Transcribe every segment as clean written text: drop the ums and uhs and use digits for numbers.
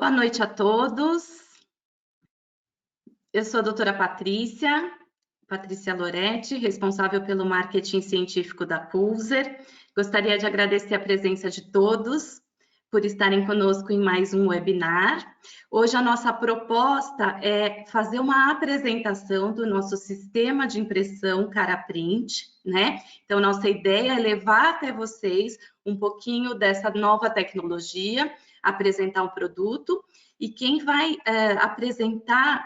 Boa noite a todos. Eu sou a doutora Patrícia Loretti, responsável pelo marketing científico da Pulser. Gostaria de agradecer a presença de todos por estarem conosco em mais um webinar. Hoje a nossa proposta é fazer uma apresentação do nosso sistema de impressão Caraprint, né? Então, nossa ideia é levar até vocês um pouquinho dessa nova tecnologia, apresentar um produto, e quem vai apresentar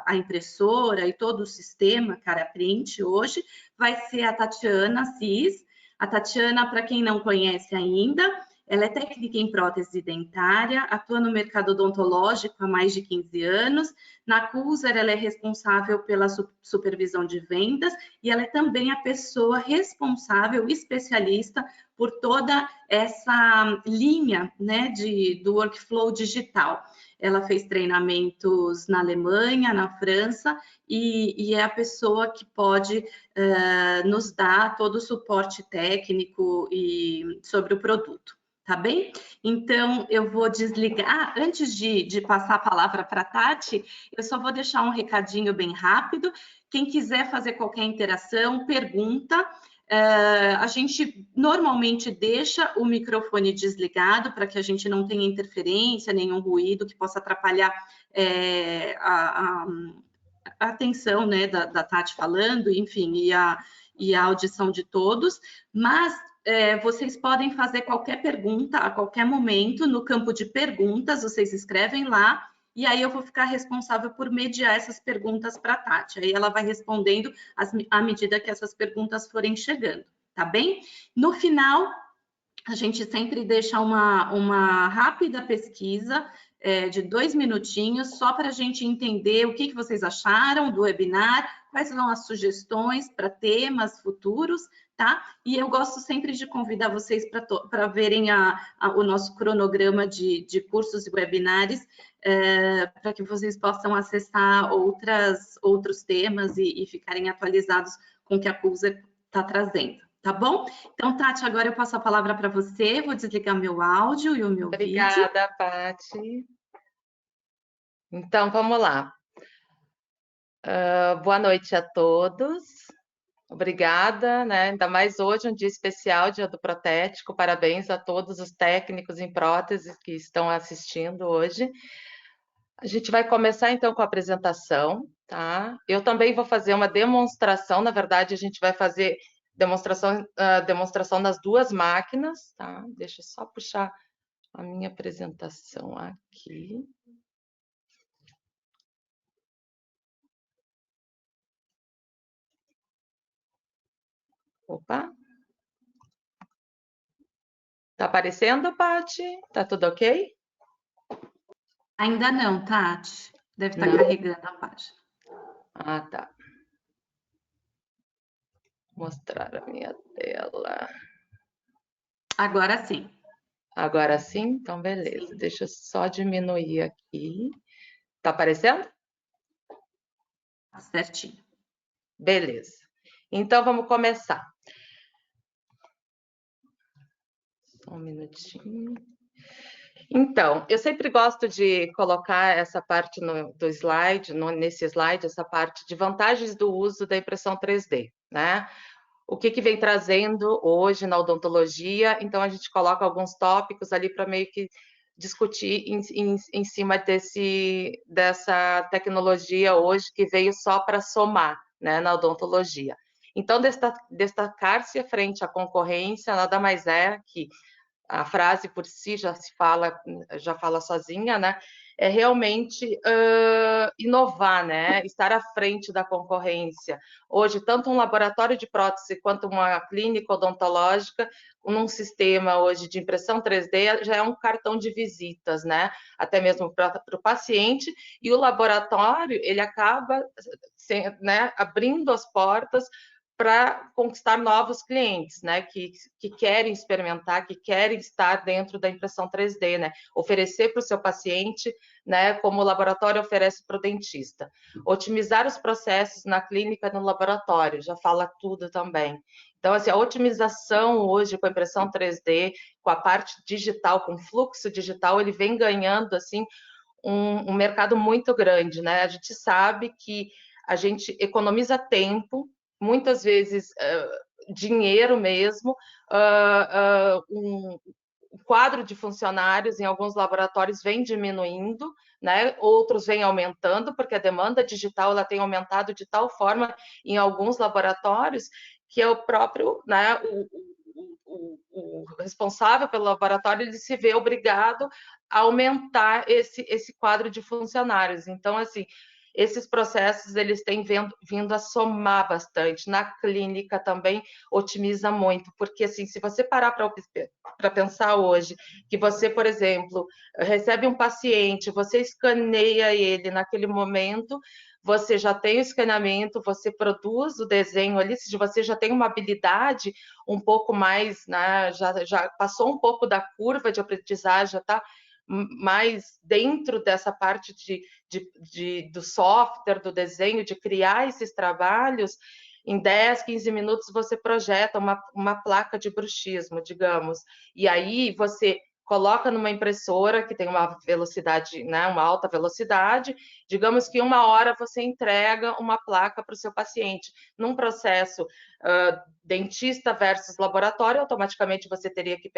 a impressora e todo o sistema Caraprint hoje vai ser a Tatiana Assis. A Tatiana, para quem não conhece ainda, ela é técnica em prótese dentária, atua no mercado odontológico há mais de 15 anos. Na Pulser, ela é responsável pela supervisão de vendas e ela é também a pessoa responsável, especialista, por toda essa linha, né, do workflow digital. Ela fez treinamentos na Alemanha, na França, e é a pessoa que pode nos dar todo o suporte técnico e sobre o produto. Tá bem? Então, eu vou desligar. Antes de passar a palavra para a Tati, eu só vou deixar um recadinho bem rápido. Quem quiser fazer qualquer interação, pergunta. A gente normalmente deixa o microfone desligado para que a gente não tenha interferência, nenhum ruído que possa atrapalhar a atenção, né, da Tati falando, enfim, e a audição de todos, mas vocês podem fazer qualquer pergunta a qualquer momento no campo de perguntas, vocês escrevem lá, e aí eu vou ficar responsável por mediar essas perguntas para a Tati. Aí ela vai respondendo à medida que essas perguntas forem chegando, tá bem? No final, a gente sempre deixa uma rápida pesquisa de 2 minutinhos, só para a gente entender o que vocês acharam do webinar, quais são as sugestões para temas futuros, tá? E eu gosto sempre de convidar vocês para verem o nosso cronograma de cursos e webinars, para que vocês possam acessar outros temas e ficarem atualizados com o que a Pulser está trazendo. Tá bom? Então, Tati, agora eu passo a palavra para você, vou desligar meu áudio e o meu vídeo. Obrigada, Pati. Então, vamos lá. Boa noite a todos. Obrigada, né? Ainda mais hoje, um dia especial, Dia do Protético. Parabéns a todos os técnicos em próteses que estão assistindo hoje. A gente vai começar, então, com a apresentação, tá? Eu também vou fazer uma demonstração. Na verdade, a gente vai fazer demonstração nas duas máquinas, tá? Deixa eu só puxar a minha apresentação aqui. Opa! Tá aparecendo, Pati? Tá tudo ok? Ainda não, Tati. Deve estar carregando a página. Ah, tá. Vou mostrar a minha tela. Agora sim. Agora sim? Então, beleza. Sim. Deixa eu só diminuir aqui. Tá aparecendo? Tá certinho. Beleza. Então, vamos começar. Só um minutinho. Então, eu sempre gosto de colocar essa parte do slide, nesse slide, essa parte de vantagens do uso da impressão 3D, né? O que vem trazendo hoje na odontologia, então a gente coloca alguns tópicos ali para meio que discutir em cima dessa tecnologia hoje que veio só para somar, né, na odontologia. Então, destacar-se frente à concorrência nada mais é que a frase por si já fala sozinha, né? É realmente inovar, né? Estar à frente da concorrência. Hoje, tanto um laboratório de prótese quanto uma clínica odontológica, num sistema hoje de impressão 3D, já é um cartão de visitas, né? Até mesmo para o paciente, e o laboratório, ele acaba, né, abrindo as portas para conquistar novos clientes, né, que querem experimentar, que querem estar dentro da impressão 3D, né, oferecer para o seu paciente, né, como o laboratório oferece para o dentista. Otimizar os processos na clínica e no laboratório, já fala tudo também. Então, assim, a otimização hoje com a impressão 3D, com a parte digital, com o fluxo digital, ele vem ganhando, assim, um mercado muito grande, né? A gente sabe que a gente economiza tempo, muitas vezes dinheiro mesmo, o quadro de funcionários em alguns laboratórios vem diminuindo, né? Outros vem aumentando, porque a demanda digital ela tem aumentado de tal forma em alguns laboratórios que é o próprio, né, o responsável pelo laboratório ele se vê obrigado a aumentar esse quadro de funcionários. Então, assim, esses processos eles têm vindo a somar bastante. Na clínica também otimiza muito, porque assim, se você parar para pensar hoje, que você, por exemplo, recebe um paciente, você escaneia ele naquele momento, você já tem o escaneamento, você produz o desenho ali, se você já tem uma habilidade um pouco mais, né, já passou um pouco da curva de aprendizagem, já está mais dentro dessa parte do software, do desenho, de criar esses trabalhos, em 10, 15 minutos você projeta uma placa de bruxismo, digamos, e aí você coloca numa impressora que tem uma velocidade, né, uma alta velocidade, digamos que 1 hora você entrega uma placa para o seu paciente. Num processo dentista versus laboratório, automaticamente você teria que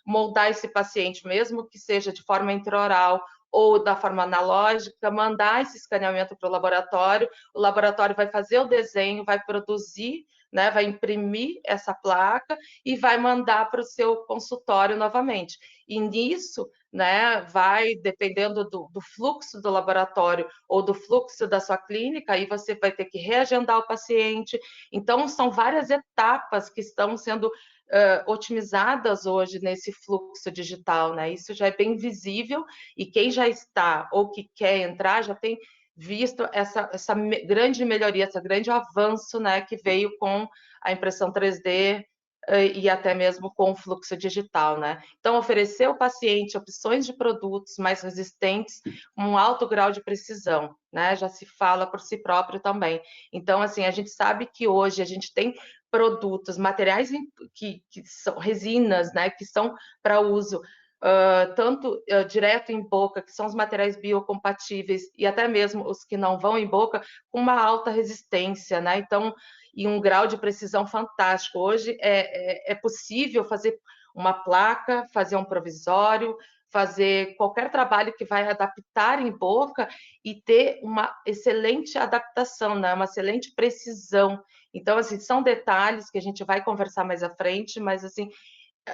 moldar esse paciente, mesmo que seja de forma intraoral ou da forma analógica, mandar esse escaneamento para o laboratório vai fazer o desenho, vai produzir, né, vai imprimir essa placa e vai mandar para o seu consultório novamente. E nisso, né, vai, dependendo do fluxo do laboratório ou do fluxo da sua clínica, aí você vai ter que reagendar o paciente. Então, são várias etapas que estão sendo otimizadas hoje nesse fluxo digital, né? Isso já é bem visível e quem já está ou que quer entrar já tem visto essa grande melhoria, esse grande avanço, né, que veio com a impressão 3D e até mesmo com o fluxo digital, né? Então, oferecer ao paciente opções de produtos mais resistentes, com um alto grau de precisão, né? Já se fala por si próprio também. Então, assim, a gente sabe que hoje a gente tem produtos, materiais que são resinas, né? Que são para uso tanto direto em boca, que são os materiais biocompatíveis, e até mesmo os que não vão em boca, com uma alta resistência, né? Então, e um grau de precisão fantástico. Hoje é possível fazer uma placa, fazer um provisório, fazer qualquer trabalho que vai adaptar em boca e ter uma excelente adaptação, né? Uma excelente precisão. Então, assim, são detalhes que a gente vai conversar mais à frente, mas, assim,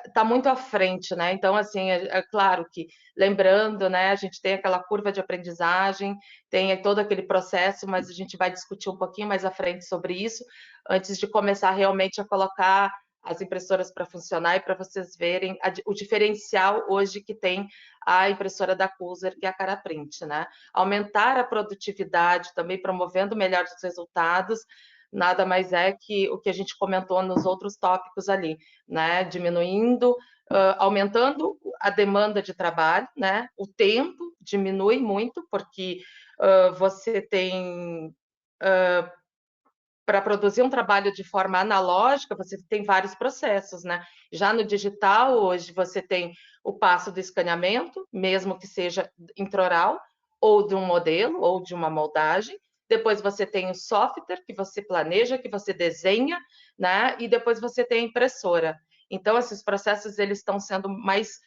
está muito à frente, né? Então, assim, é claro que, lembrando, né, a gente tem aquela curva de aprendizagem, tem todo aquele processo, mas a gente vai discutir um pouquinho mais à frente sobre isso, antes de começar realmente a colocar as impressoras para funcionar e para vocês verem o diferencial hoje que tem a impressora da Cuser, que é a Caraprint, né? Aumentar a produtividade, também promovendo melhores resultados, nada mais é que o que a gente comentou nos outros tópicos ali, né? Diminuindo, aumentando a demanda de trabalho, né? O tempo diminui muito, porque você tem para produzir um trabalho de forma analógica, você tem vários processos, né? Já no digital, hoje, você tem o passo do escaneamento, mesmo que seja intraoral, ou de um modelo, ou de uma moldagem. Depois você tem o software, que você planeja, que você desenha, né? E depois você tem a impressora. Então, esses processos, eles estão sendo mais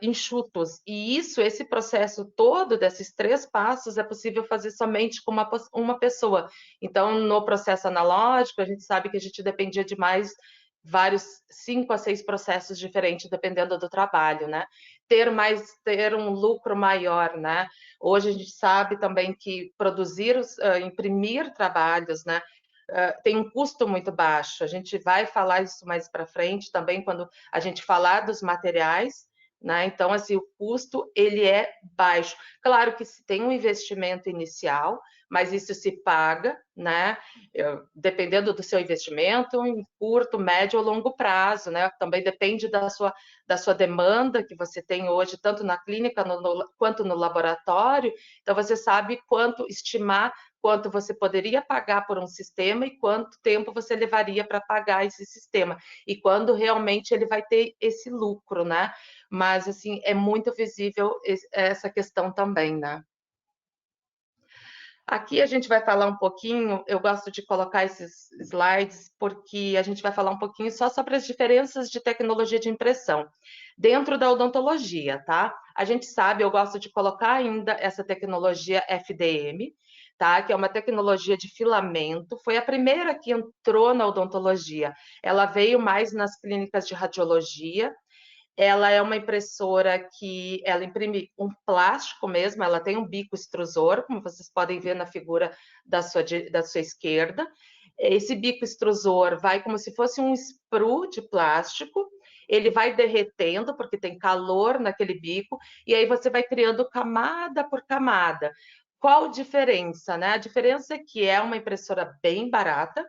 enxutos. E esse processo todo, desses 3 passos, é possível fazer somente com uma pessoa. Então, no processo analógico, a gente sabe que a gente dependia de vários 5 a 6 processos diferentes, dependendo do trabalho, né? Ter um lucro maior, né? Hoje a gente sabe também que imprimir trabalhos, né? Tem um custo muito baixo. A gente vai falar isso mais para frente também quando a gente falar dos materiais, né? Então, assim, o custo ele é baixo. Claro que se tem um investimento inicial, mas isso se paga, né? Dependendo do seu investimento, em curto, médio ou longo prazo, né? Também depende da sua demanda que você tem hoje, tanto na clínica quanto no laboratório. Então, você sabe quanto estimar, quanto você poderia pagar por um sistema e quanto tempo você levaria para pagar esse sistema. E quando realmente ele vai ter esse lucro, né? Mas, assim, é muito visível essa questão também, né? Aqui a gente vai falar um pouquinho, eu gosto de colocar esses slides porque a gente vai falar um pouquinho só sobre as diferenças de tecnologia de impressão dentro da odontologia, tá? A gente sabe, eu gosto de colocar ainda essa tecnologia FDM, tá? Que é uma tecnologia de filamento, foi a primeira que entrou na odontologia. Ela veio mais nas clínicas de radiologia. Ela é uma impressora que ela imprime um plástico mesmo, ela tem um bico extrusor, como vocês podem ver na figura da sua esquerda. Esse bico extrusor vai como se fosse um sprue de plástico, ele vai derretendo, porque tem calor naquele bico, e aí você vai criando camada por camada. Qual a diferença, né? A diferença é que é uma impressora bem barata,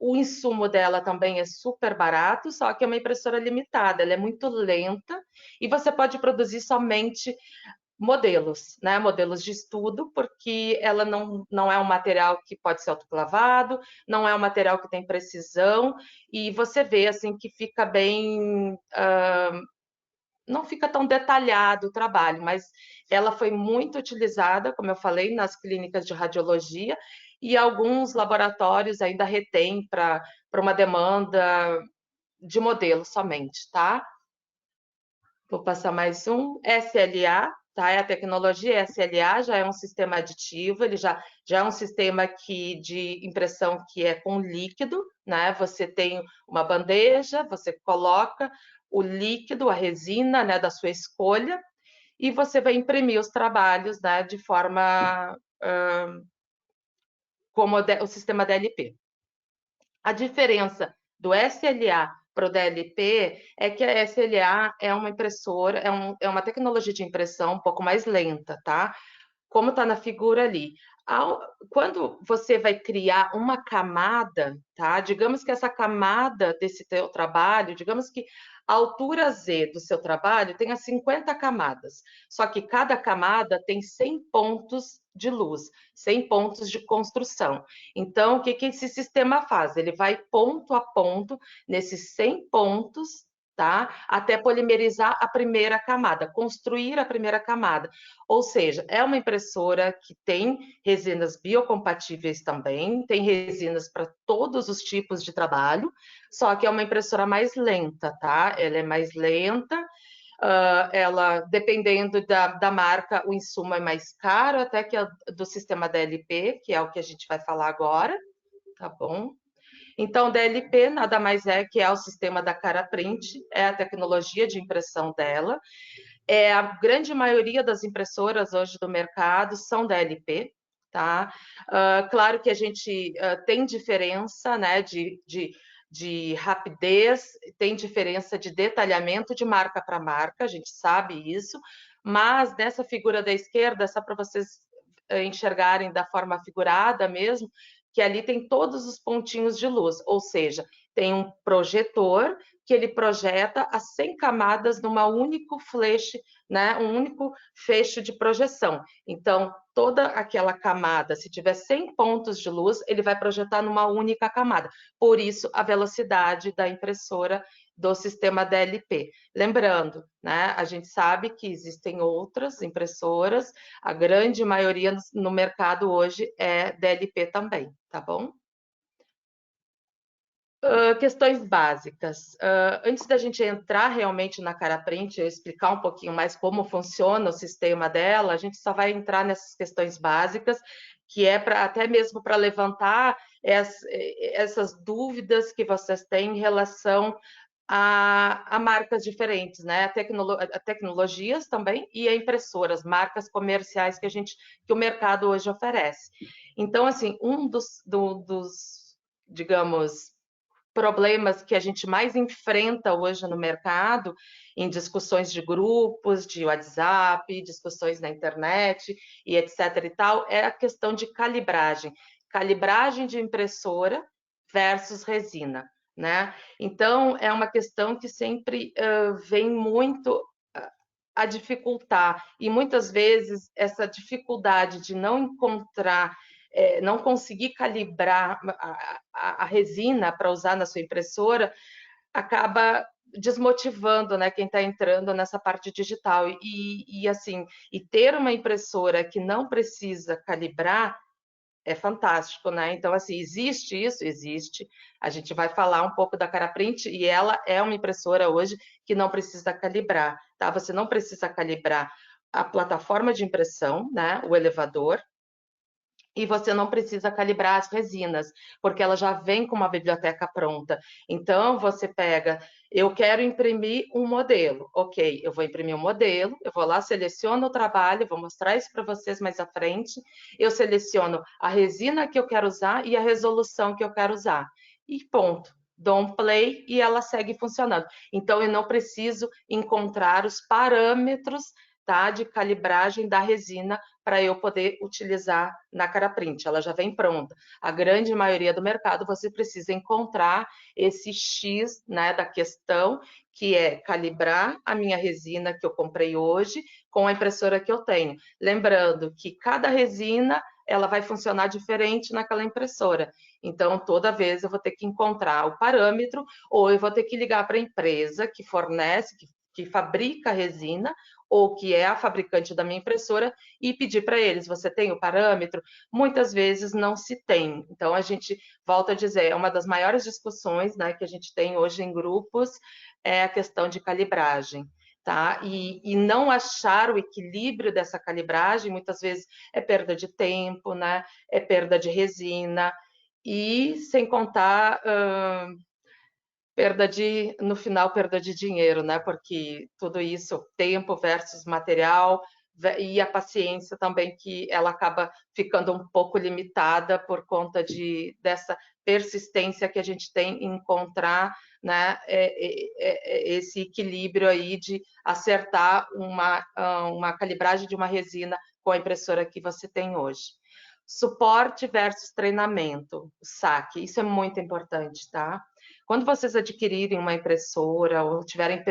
o insumo dela também é super barato, só que é uma impressora limitada, ela é muito lenta e você pode produzir somente modelos, né? Modelos de estudo, porque ela não é um material que pode ser autoclavado, não é um material que tem precisão, e você vê assim que fica bem. Não fica tão detalhado o trabalho, mas ela foi muito utilizada, como eu falei, nas clínicas de radiologia, e alguns laboratórios ainda retêm para uma demanda de modelo somente, tá? Vou passar mais um. SLA, tá? É a tecnologia SLA, já é um sistema aditivo, ele já é um sistema de impressão que é com líquido, né? Você tem uma bandeja, você coloca o líquido, a resina, né, da sua escolha, e você vai imprimir os trabalhos, né, de forma como o sistema DLP. A diferença do SLA para o DLP é que a SLA é uma impressora, é uma tecnologia de impressão um pouco mais lenta, tá? Como está na figura ali. Quando você vai criar uma camada, tá? Digamos que essa camada desse teu trabalho, digamos que a altura Z do seu trabalho tenha 50 camadas, só que cada camada tem 100 pontos de luz, 100 pontos de construção. Então, o que esse sistema faz? Ele vai ponto a ponto nesses 100 pontos, tá? Até polimerizar a primeira camada, construir a primeira camada. Ou seja, é uma impressora que tem resinas biocompatíveis também, tem resinas para todos os tipos de trabalho, só que é uma impressora mais lenta, tá? Ela é mais lenta, ela, dependendo da marca, o insumo é mais caro, até que do sistema DLP, que é o que a gente vai falar agora, tá bom? Então, DLP nada mais é que é o sistema da Caraprint, é a tecnologia de impressão dela. A grande maioria das impressoras hoje do mercado são DLP, tá? Claro que a gente tem diferença, né, de rapidez, tem diferença de detalhamento de marca para marca, a gente sabe isso, mas nessa figura da esquerda, só para vocês enxergarem da forma figurada mesmo, que ali tem todos os pontinhos de luz, ou seja, tem um projetor que ele projeta as 100 camadas numa único flash, né, um único fecho de projeção. Então, toda aquela camada, se tiver 100 pontos de luz, ele vai projetar numa única camada. Por isso, a velocidade da impressora do sistema DLP. Lembrando, né, a gente sabe que existem outras impressoras, a grande maioria no mercado hoje é DLP também, tá bom? Questões básicas. Antes da gente entrar realmente na Caraprint, eu explicar um pouquinho mais como funciona o sistema dela, a gente só vai entrar nessas questões básicas, que é até mesmo para levantar essas dúvidas que vocês têm em relação a marcas diferentes, né? A tecnologias também e a impressoras, marcas comerciais que o mercado hoje oferece. Então, assim, dos digamos, problemas que a gente mais enfrenta hoje no mercado, em discussões de grupos, de WhatsApp, discussões na internet e etc. e tal, é a questão de calibragem. Calibragem de impressora versus resina, né? Então, é uma questão que sempre vem muito a dificultar, e muitas vezes essa dificuldade de não encontrar, não conseguir calibrar a resina para usar na sua impressora, acaba desmotivando, né, quem está entrando nessa parte digital. E assim, e ter uma impressora que não precisa calibrar é fantástico, né? Então, assim, existe isso? Existe. A gente vai falar um pouco da Caraprint e ela é uma impressora hoje que não precisa calibrar, tá? Você não precisa calibrar a plataforma de impressão, né? O elevador, e você não precisa calibrar as resinas, porque ela já vem com uma biblioteca pronta. Então, você pega, eu quero imprimir um modelo. Ok, eu vou imprimir um modelo, eu vou lá, seleciono o trabalho, vou mostrar isso para vocês mais à frente. Eu seleciono a resina que eu quero usar e a resolução que eu quero usar. E ponto. Dou um play e ela segue funcionando. Então, eu não preciso encontrar os parâmetros, tá, de calibragem da resina para eu poder utilizar na Caraprint. Ela já vem pronta. A grande maioria do mercado você precisa encontrar esse X, né, da questão, que é calibrar a minha resina que eu comprei hoje com a impressora que eu tenho. Lembrando que cada resina ela vai funcionar diferente naquela impressora. Então, toda vez eu vou ter que encontrar o parâmetro, ou eu vou ter que ligar para a empresa que fornece, que fabrica a resina, ou que é a fabricante da minha impressora, e pedir para eles, você tem o parâmetro? Muitas vezes não se tem. Então, a gente volta a dizer, é uma das maiores discussões, né, que a gente tem hoje em grupos, é a questão de calibragem. Tá? E não achar o equilíbrio dessa calibragem, muitas vezes é perda de tempo, né? É perda de resina, e sem contar no final, perda de dinheiro, né? Porque tudo isso, tempo versus material, e a paciência também, que ela acaba ficando um pouco limitada por conta dessa persistência que a gente tem em encontrar, né, esse equilíbrio aí de acertar uma calibragem de uma resina com a impressora que você tem hoje. Suporte versus treinamento, saque, isso é muito importante, tá? Quando vocês adquirirem uma impressora ou estiverem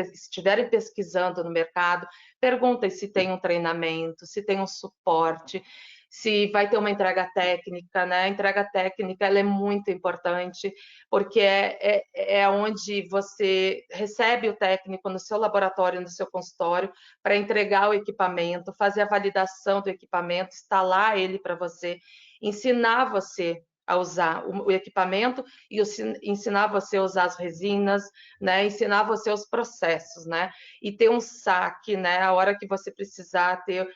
pesquisando no mercado, perguntem se tem um treinamento, se tem um suporte, se vai ter uma entrega técnica, né? A entrega técnica, ela é muito importante, porque é onde você recebe o técnico no seu laboratório, no seu consultório, para entregar o equipamento, fazer a validação do equipamento, instalar ele para você, ensinar você a usar o equipamento e ensinar você a usar as resinas, né? Ensinar você os processos, né? E ter um saque, né? A hora que você precisar ter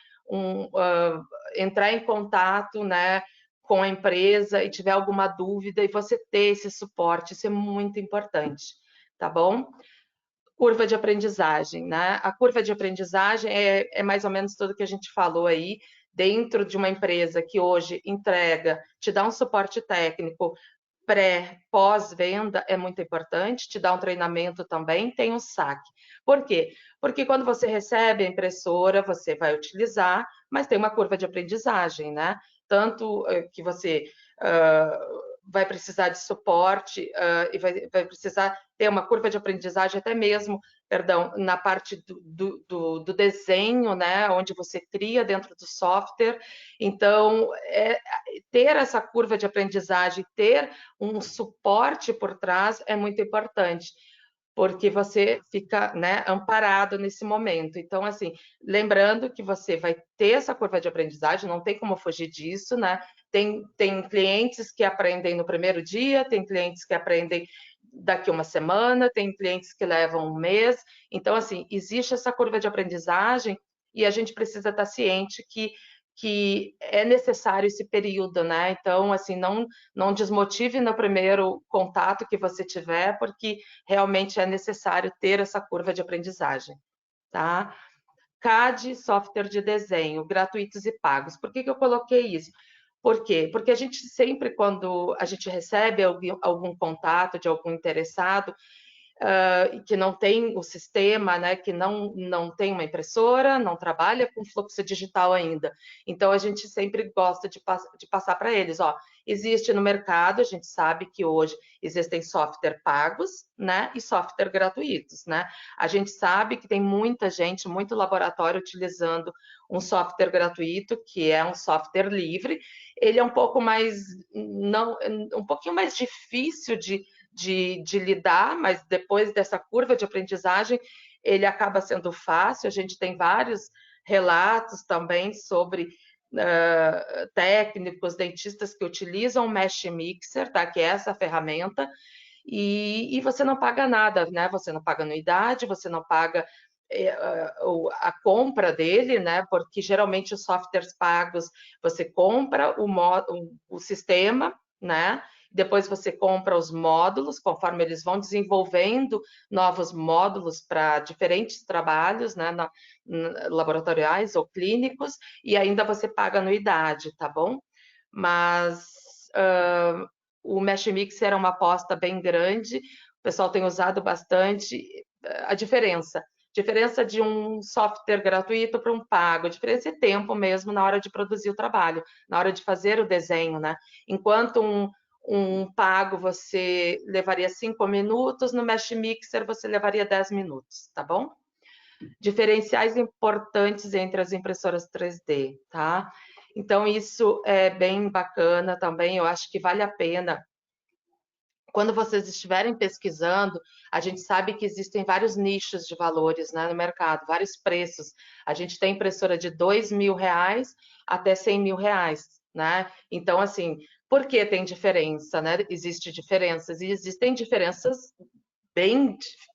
entrar em contato, né, com a empresa e tiver alguma dúvida, e você ter esse suporte, isso é muito importante, tá bom? Curva de aprendizagem, né? A curva de aprendizagem é mais ou menos tudo que a gente falou aí, dentro de uma empresa que hoje entrega, te dá um suporte técnico pós-venda, é muito importante, te dá um treinamento também, tem um saque. Por quê? Porque quando você recebe a impressora, você vai utilizar, mas tem uma curva de aprendizagem, né? Tanto que você vai precisar de suporte e vai precisar ter uma curva de aprendizagem até mesmo, perdão, na parte do desenho, né, onde você cria dentro do software. Então, ter essa curva de aprendizagem, ter um suporte por trás é muito importante, porque você fica, né, amparado nesse momento. Então, assim, lembrando que você vai ter essa curva de aprendizagem, não tem como fugir disso, né? Tem clientes que aprendem no primeiro dia, tem clientes que aprendem daqui uma semana, tem clientes que levam um mês. Então, assim, existe essa curva de aprendizagem e a gente precisa estar ciente que é necessário esse período, né? Então, assim, não desmotive no primeiro contato que você tiver, porque realmente é necessário ter essa curva de aprendizagem, tá? CAD, software de desenho, gratuitos e pagos. Por que eu coloquei isso? Por quê? Porque a gente sempre, quando a gente recebe algum contato de algum interessado, que não tem o sistema, né, que não tem uma impressora, não trabalha com fluxo digital ainda. Então, a gente sempre gosta de passar para eles, ó, existe no mercado, a gente sabe que hoje existem software pagos, né, e software gratuitos, né? A gente sabe que tem muita gente, muito laboratório utilizando um software gratuito, que é um software livre. Ele é um pouco mais, um pouquinho mais difícil de lidar, mas depois dessa curva de aprendizagem, ele acaba sendo fácil. A gente tem vários relatos também sobre técnicos, dentistas que utilizam o Mesh Mixer, tá? Que é essa ferramenta, e você não paga nada, né? Você não paga anuidade, você não paga a compra dele, né? Porque geralmente os softwares pagos, você compra o sistema, né? Depois você compra os módulos, conforme eles vão desenvolvendo novos módulos para diferentes trabalhos, né, laboratoriais ou clínicos, e ainda você paga anuidade, tá bom? Mas o Mesh Mixer é uma aposta bem grande, o pessoal tem usado bastante. A diferença de um software gratuito para um pago, a diferença é tempo mesmo na hora de produzir o trabalho, na hora de fazer o desenho, né? Enquanto um pago você levaria 5 minutos, no Mesh Mixer você levaria 10 minutos, tá bom? Diferenciais importantes entre as impressoras 3D, tá? Então, isso é bem bacana também, eu acho que vale a pena. Quando vocês estiverem pesquisando, a gente sabe que existem vários nichos de valores, né, no mercado, vários preços. A gente tem impressora de R$ 2.000 até R$ 100.000, né? Então, assim, por que tem diferença, né? Existe diferenças, e existem diferenças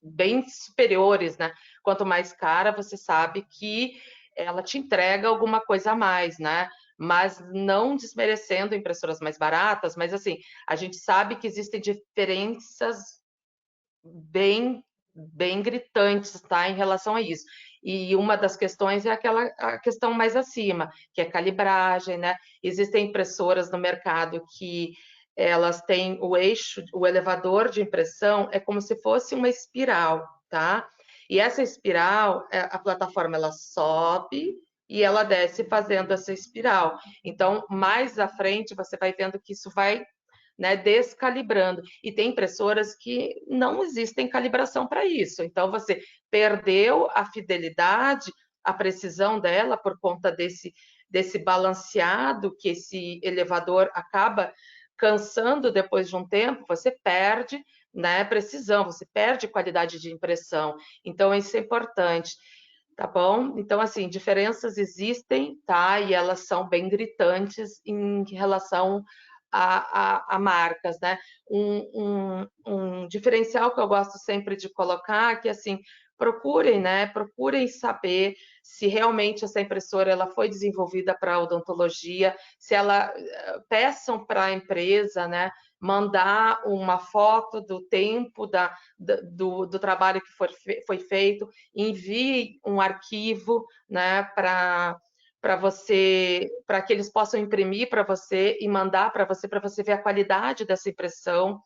bem superiores, né? Quanto mais cara, você sabe que ela te entrega alguma coisa a mais, né? Mas não desmerecendo impressoras mais baratas, mas assim, a gente sabe que existem diferenças bem gritantes, tá, em relação a isso. E uma das questões é a questão mais acima, que é calibragem, né? Existem impressoras no mercado que elas têm o eixo, o elevador de impressão é como se fosse uma espiral, tá? E essa espiral, a plataforma ela sobe e ela desce fazendo essa espiral. Então, mais à frente, você vai vendo que isso vai, né, descalibrando. E tem impressoras que não existem calibração para isso. Então, você perdeu a fidelidade, a precisão dela por conta desse balanceado que esse elevador acaba cansando depois de um tempo, você perde, né, precisão, você perde qualidade de impressão. Então, isso é importante. Tá bom? Então, assim, diferenças existem, tá? E elas são bem gritantes em relação a marcas, né? Um diferencial que eu gosto sempre de colocar, que assim, procurem, né? Procurem saber se realmente essa impressora ela foi desenvolvida para odontologia, se ela peçam para a empresa, né? Mandar uma foto do tempo do trabalho que foi feito, envie um arquivo, né? Para você, para que eles possam imprimir para você e mandar para você ver a qualidade dessa impressão,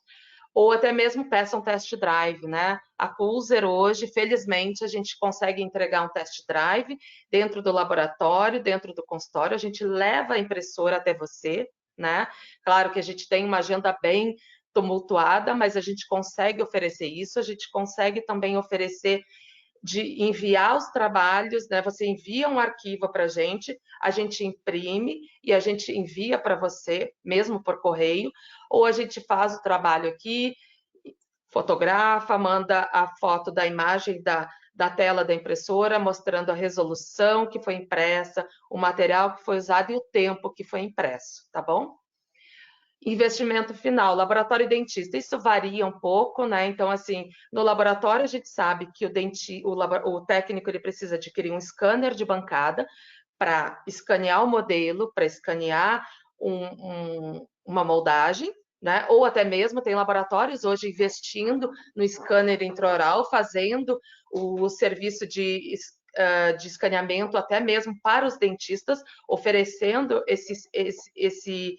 ou até mesmo peça um test drive, né? A Culzer hoje, felizmente, a gente consegue entregar um test drive dentro do laboratório, dentro do consultório, a gente leva a impressora até você, né? Claro que a gente tem uma agenda bem tumultuada, mas a gente consegue oferecer isso, a gente consegue também oferecer de enviar os trabalhos, né? Você envia um arquivo para a gente imprime e a gente envia para você, mesmo por correio, ou a gente faz o trabalho aqui, fotografa, manda a foto da imagem da tela da impressora, mostrando a resolução que foi impressa, o material que foi usado e o tempo que foi impresso, tá bom? Investimento final, laboratório e dentista, isso varia um pouco, né? Então, assim, no laboratório a gente sabe que o técnico ele precisa adquirir um scanner de bancada para escanear o modelo, para escanear uma moldagem, né? Ou até mesmo tem laboratórios hoje investindo no scanner intraoral, fazendo o serviço de de escaneamento, até mesmo para os dentistas, oferecendo esse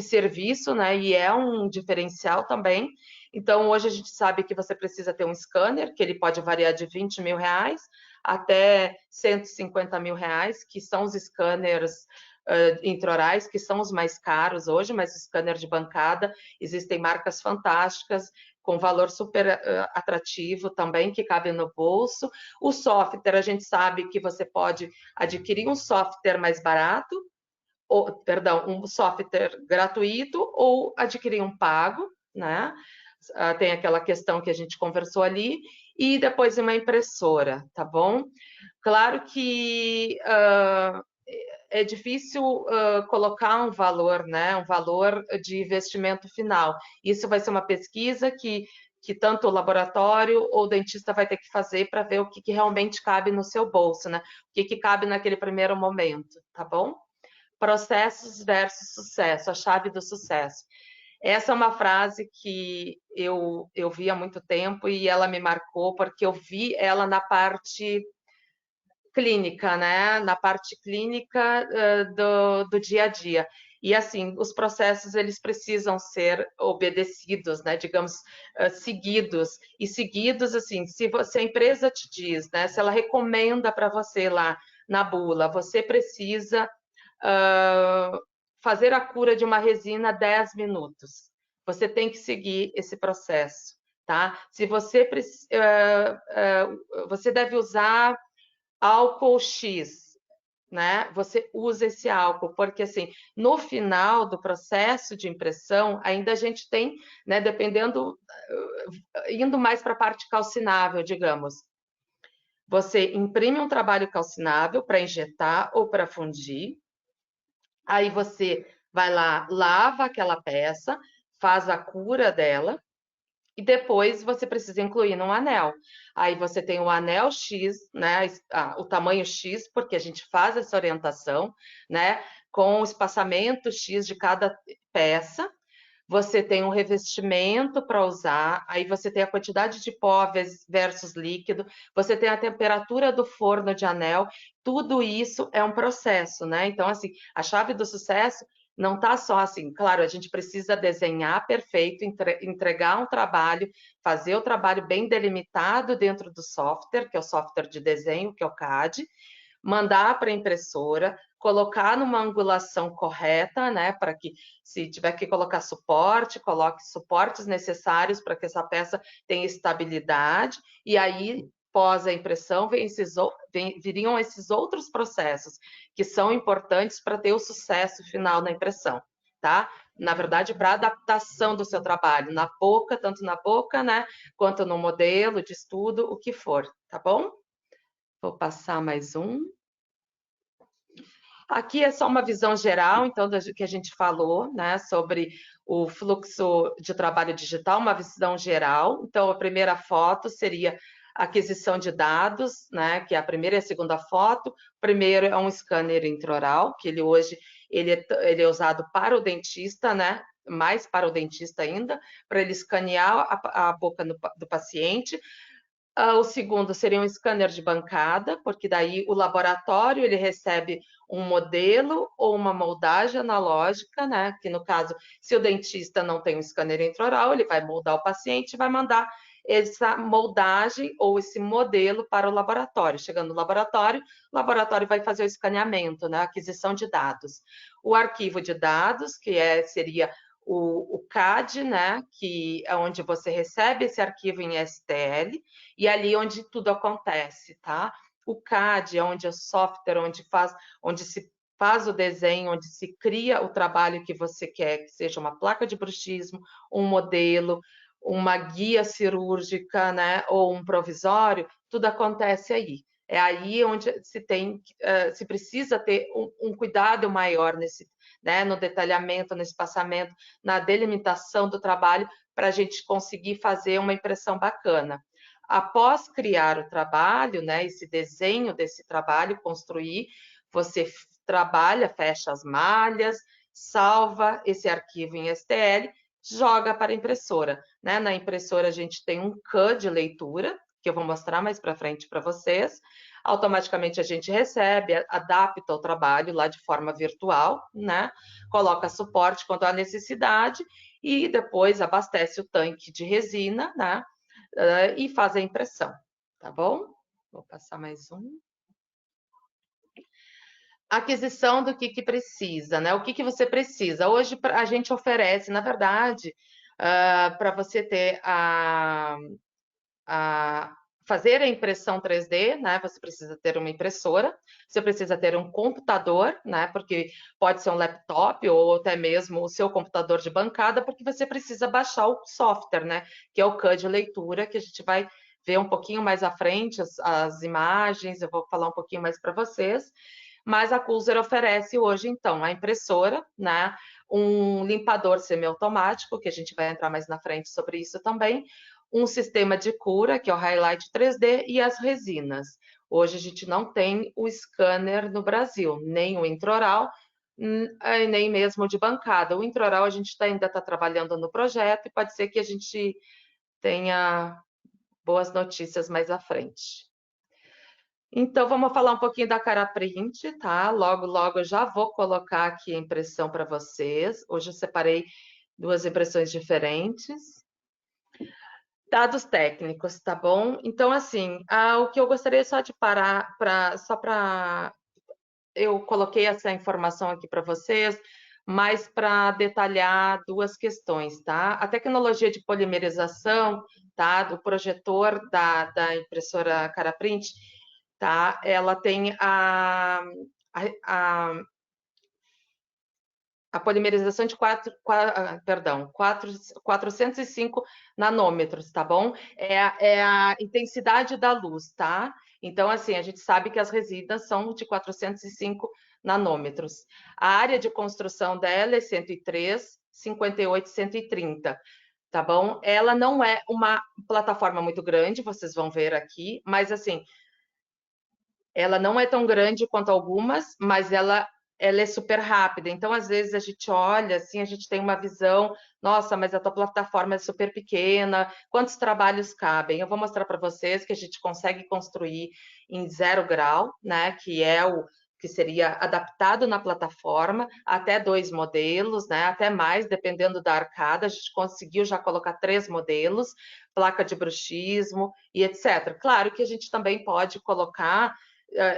serviço, né? E é um diferencial também. Então, hoje a gente sabe que você precisa ter um scanner, que ele pode variar de 20 mil reais até 150 mil reais, que são os scanners intraorais, que são os mais caros hoje, mas o scanner de bancada, existem marcas fantásticas, com valor super atrativo também, que cabe no bolso. O software, a gente sabe que você pode adquirir um software mais barato, ou, perdão, um software gratuito ou adquirir um pago, né? Tem aquela questão que a gente conversou ali, e depois uma impressora, tá bom? Claro que é difícil colocar um valor, né? Um valor de investimento final. Isso vai ser uma pesquisa que tanto o laboratório ou o dentista vai ter que fazer para ver o que realmente cabe no seu bolso, né? O que cabe naquele primeiro momento, tá bom? Processos versus sucesso, a chave do sucesso. Essa é uma frase que eu vi há muito tempo e ela me marcou porque eu vi ela na parte clínica, né? Na parte clínica do dia a dia. E assim, os processos eles precisam ser obedecidos, né? Digamos, seguidos. E seguidos, assim, se a empresa te diz, né? Se ela recomenda para você lá na bula, você precisa fazer a cura de uma resina 10 minutos. Você tem que seguir esse processo, tá? Se você você deve usar álcool X, né? Você usa esse álcool, porque assim, no final do processo de impressão, ainda a gente tem, né, dependendo, indo mais para a parte calcinável, digamos. Você imprime um trabalho calcinável para injetar ou para fundir, aí você vai lá, lava aquela peça, faz a cura dela, e depois você precisa incluir num anel. Aí você tem o anel X, né? O tamanho X, porque a gente faz essa orientação, né? Com o espaçamento X de cada peça. Você tem um revestimento para usar, aí você tem a quantidade de pó versus líquido, você tem a temperatura do forno de anel, tudo isso é um processo, né? Então, assim, a chave do sucesso não está só assim, claro, a gente precisa desenhar perfeito, entregar um trabalho, fazer o trabalho bem delimitado dentro do software, que é o software de desenho, que é o CAD, mandar para a impressora, colocar numa angulação correta, né, para que se tiver que colocar suporte, coloque suportes necessários para que essa peça tenha estabilidade, e aí, pós a impressão, viriam esses outros processos que são importantes para ter o sucesso final na impressão, tá? Na verdade, para adaptação do seu trabalho, na boca, tanto na boca, né, quanto no modelo de estudo, o que for, tá bom? Vou passar mais um. Aqui é só uma visão geral, então, do que a gente falou, né, sobre o fluxo de trabalho digital, uma visão geral. Então, a primeira foto seria a aquisição de dados, né, que é a primeira e a segunda foto. O primeiro é um scanner intraoral, que ele é usado para o dentista, né, mais para o dentista ainda, para ele escanear a boca do paciente. O segundo seria um scanner de bancada, porque daí o laboratório ele recebe um modelo ou uma moldagem analógica, né? Que no caso, se o dentista não tem um scanner intraoral, ele vai moldar o paciente e vai mandar essa moldagem ou esse modelo para o laboratório. Chegando no laboratório, o laboratório vai fazer o escaneamento, né? A aquisição de dados. O arquivo de dados, que seria o CAD, né, que é onde você recebe esse arquivo em STL, e ali onde tudo acontece, tá? O CAD é onde é o software, onde se faz o desenho, onde se cria o trabalho que você quer, que seja uma placa de bruxismo, um modelo, uma guia cirúrgica, né, ou um provisório, tudo acontece aí. É aí onde se precisa ter um cuidado maior nesse, né, no detalhamento, no espaçamento, na delimitação do trabalho, para a gente conseguir fazer uma impressão bacana. Após criar o trabalho, né, esse desenho desse trabalho, construir, você trabalha, fecha as malhas, salva esse arquivo em STL, joga para a impressora. Né? Na impressora a gente tem um CAN de leitura, que eu vou mostrar mais para frente para vocês. Automaticamente a gente recebe, adapta o trabalho lá de forma virtual, né? Coloca suporte quando há necessidade e depois abastece o tanque de resina, né? E faz a impressão, tá bom? Vou passar mais um. Aquisição do que precisa, né? O que você precisa? Hoje a gente oferece, na verdade, para você ter fazer a impressão 3D, né? Você precisa ter uma impressora, você precisa ter um computador, né? Porque pode ser um laptop ou até mesmo o seu computador de bancada, porque você precisa baixar o software, né? Que é o CAD leitura, que a gente vai ver um pouquinho mais à frente as imagens, eu vou falar um pouquinho mais para vocês. Mas a Culzer oferece hoje, então, a impressora, né? Um limpador semiautomático, que a gente vai entrar mais na frente sobre isso também, um sistema de cura, que é o Highlight 3D, e as resinas. Hoje a gente não tem o scanner no Brasil, nem o intraoral, nem mesmo de bancada. O intraoral a gente ainda está trabalhando no projeto e pode ser que a gente tenha boas notícias mais à frente. Então, vamos falar um pouquinho da Caraprint, tá? Logo, logo eu já vou colocar aqui a impressão para vocês. Hoje eu separei duas impressões diferentes. Dados técnicos, tá bom? Então, assim, o que eu gostaria só de parar, só para... Eu coloquei essa informação aqui para vocês, mas para detalhar duas questões, tá? A tecnologia de polimerização, tá? Do projetor da impressora Caraprint, tá? Ela tem a polimerização de 405 nanômetros, tá bom? É a intensidade da luz, tá? Então, assim, a gente sabe que as resinas são de 405 nanômetros. A área de construção dela é 103, 58, 130, tá bom? Ela não é uma plataforma muito grande, vocês vão ver aqui, mas, assim, ela não é tão grande quanto algumas, mas ela é super rápida. Então, às vezes, a gente olha, assim, a gente tem uma visão, nossa, mas a tua plataforma é super pequena, quantos trabalhos cabem? Eu vou mostrar para vocês que a gente consegue construir em 0 grau, né, que é o que seria adaptado na plataforma, até 2 modelos, né, até mais, dependendo da arcada, a gente conseguiu já colocar 3 modelos, placa de bruxismo e etc. Claro que a gente também pode colocar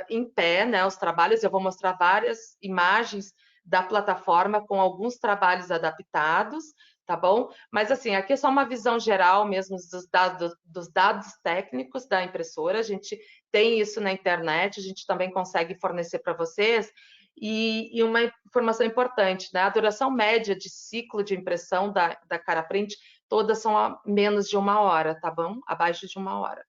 em pé, né, os trabalhos. Eu vou mostrar várias imagens da plataforma com alguns trabalhos adaptados, tá bom? Mas, assim, aqui é só uma visão geral mesmo dos dados técnicos da impressora. A gente tem isso na internet, a gente também consegue fornecer para vocês. E uma informação importante, né? A duração média de ciclo de impressão da Caraprint, todas são a menos de 1 hora, tá bom? Abaixo de 1 hora.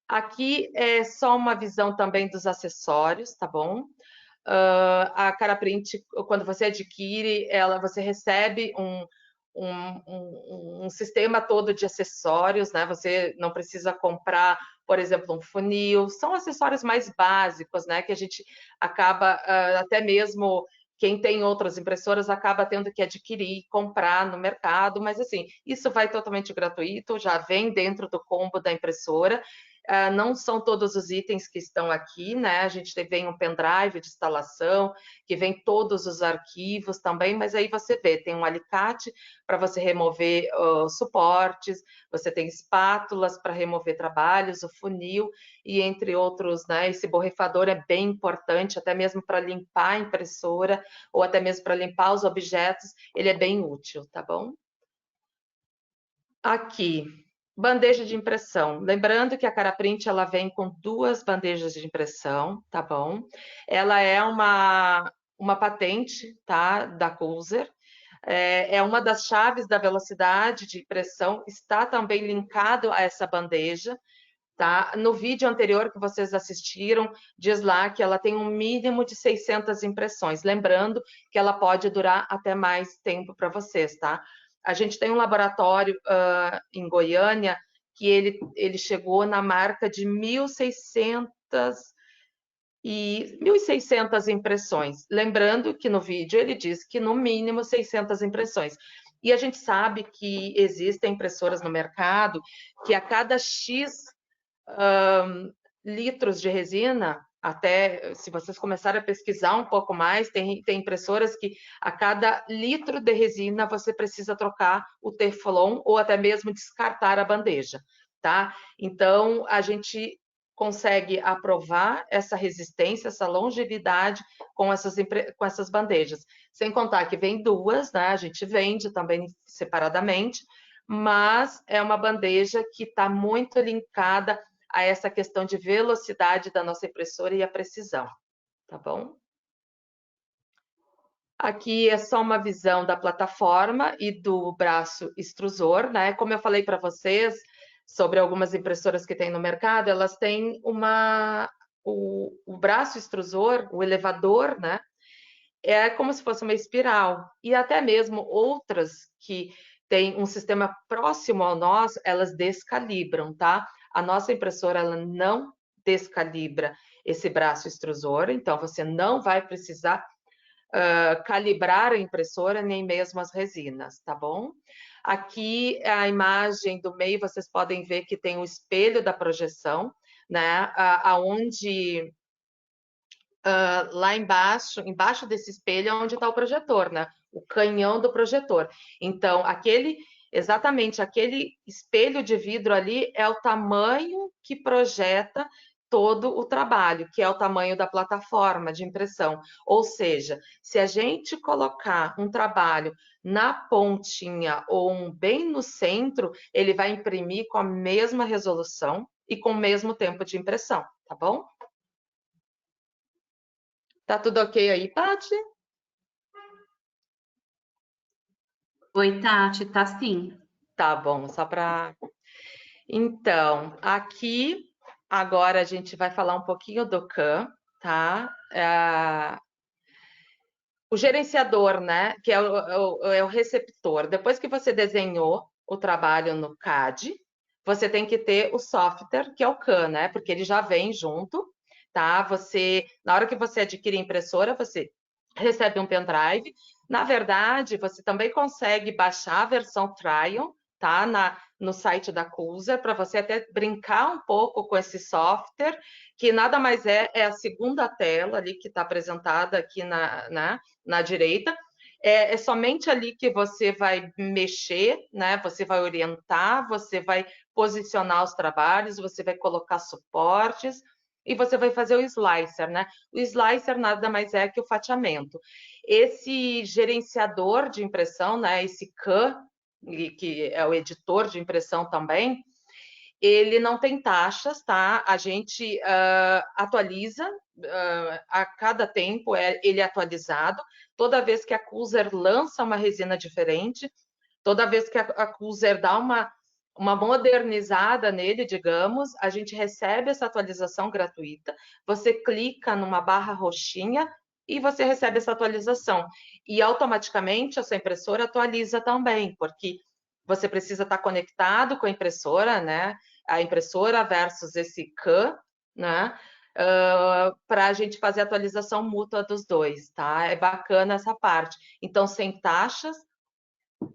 Aqui é só uma visão também dos acessórios, tá bom? A Caraprint, quando você adquire, você recebe um sistema todo de acessórios, né? Você não precisa comprar, por exemplo, um funil. São acessórios mais básicos, né? Que a gente acaba, até mesmo quem tem outras impressoras acaba tendo que adquirir, comprar no mercado, mas assim, isso vai totalmente gratuito, já vem dentro do combo da impressora. Não são todos os itens que estão aqui, né? A gente vem um pendrive de instalação, que vem todos os arquivos também, mas aí você vê, tem um alicate para você remover suportes, você tem espátulas para remover trabalhos, o funil e entre outros, né? Esse borrifador é bem importante, até mesmo para limpar a impressora ou até mesmo para limpar os objetos, ele é bem útil, tá bom? Aqui, bandeja de impressão. Lembrando que a Caraprint ela vem com 2 bandejas de impressão, tá bom? Ela é uma patente, tá? Da Culzer. É uma das chaves da velocidade de impressão, está também linkado a essa bandeja, tá? No vídeo anterior que vocês assistiram, diz lá que ela tem um mínimo de 600 impressões. Lembrando que ela pode durar até mais tempo para vocês, tá? A gente tem um laboratório em Goiânia que ele chegou na marca de 1.600 impressões. Lembrando que no vídeo ele diz que no mínimo 600 impressões. E a gente sabe que existem impressoras no mercado que a cada X litros de resina, até se vocês começarem a pesquisar um pouco mais, tem impressoras que a cada litro de resina você precisa trocar o Teflon ou até mesmo descartar a bandeja, tá? Então, a gente consegue aprovar essa resistência, essa longevidade com essas bandejas. Sem contar que vem duas, né? A gente vende também separadamente, mas é uma bandeja que está muito linkada a essa questão de velocidade da nossa impressora e a precisão, tá bom? Aqui é só uma visão da plataforma e do braço extrusor, né? Como eu falei para vocês sobre algumas impressoras que tem no mercado, elas têm o braço extrusor, o elevador, né? É como se fosse uma espiral. E até mesmo outras que têm um sistema próximo ao nosso, elas descalibram, tá? A nossa impressora, ela não descalibra esse braço extrusor, então você não vai precisar calibrar a impressora, nem mesmo as resinas, tá bom? Aqui, a imagem do meio, vocês podem ver que tem o espelho da projeção, né? Aonde lá embaixo desse espelho é onde está o projetor, né? O canhão do projetor. Então, exatamente aquele espelho de vidro ali é o tamanho que projeta todo o trabalho, que é o tamanho da plataforma de impressão. Ou seja, se a gente colocar um trabalho na pontinha ou bem no centro, ele vai imprimir com a mesma resolução e com o mesmo tempo de impressão, tá bom? Tá tudo ok aí, Paty? Oi, Tati, tá sim. Tá bom, só para. Então, aqui agora a gente vai falar um pouquinho do CAM, tá? O gerenciador, né? Que é o receptor. Depois que você desenhou o trabalho no CAD, você tem que ter o software, que é o CAM, né? Porque ele já vem junto, tá? Na hora que você adquire a impressora, você recebe um pendrive. Na verdade, você também consegue baixar a versão trial, tá? No site da Cusa, para você até brincar um pouco com esse software, que nada mais é a segunda tela ali que está apresentada aqui na direita. É somente ali que você vai mexer, né? Você vai orientar, você vai posicionar os trabalhos, você vai colocar suportes e você vai fazer o slicer, né? O slicer nada mais é que o fatiamento. Esse gerenciador de impressão, né? Esse CAM, que é o editor de impressão também, ele não tem taxas, tá? A gente atualiza a cada tempo, ele é atualizado. Toda vez que a Cuser lança uma resina diferente, toda vez que a Cuser dá uma modernizada nele, digamos, a gente recebe essa atualização gratuita. Você clica numa barra roxinha e você recebe essa atualização. E automaticamente essa impressora atualiza também, porque você precisa estar conectado com a impressora, né? A impressora versus esse CAM, né? Para a gente fazer a atualização mútua dos dois, tá? É bacana essa parte. Então, sem taxas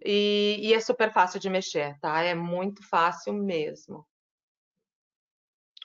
e é super fácil de mexer, tá? É muito fácil mesmo.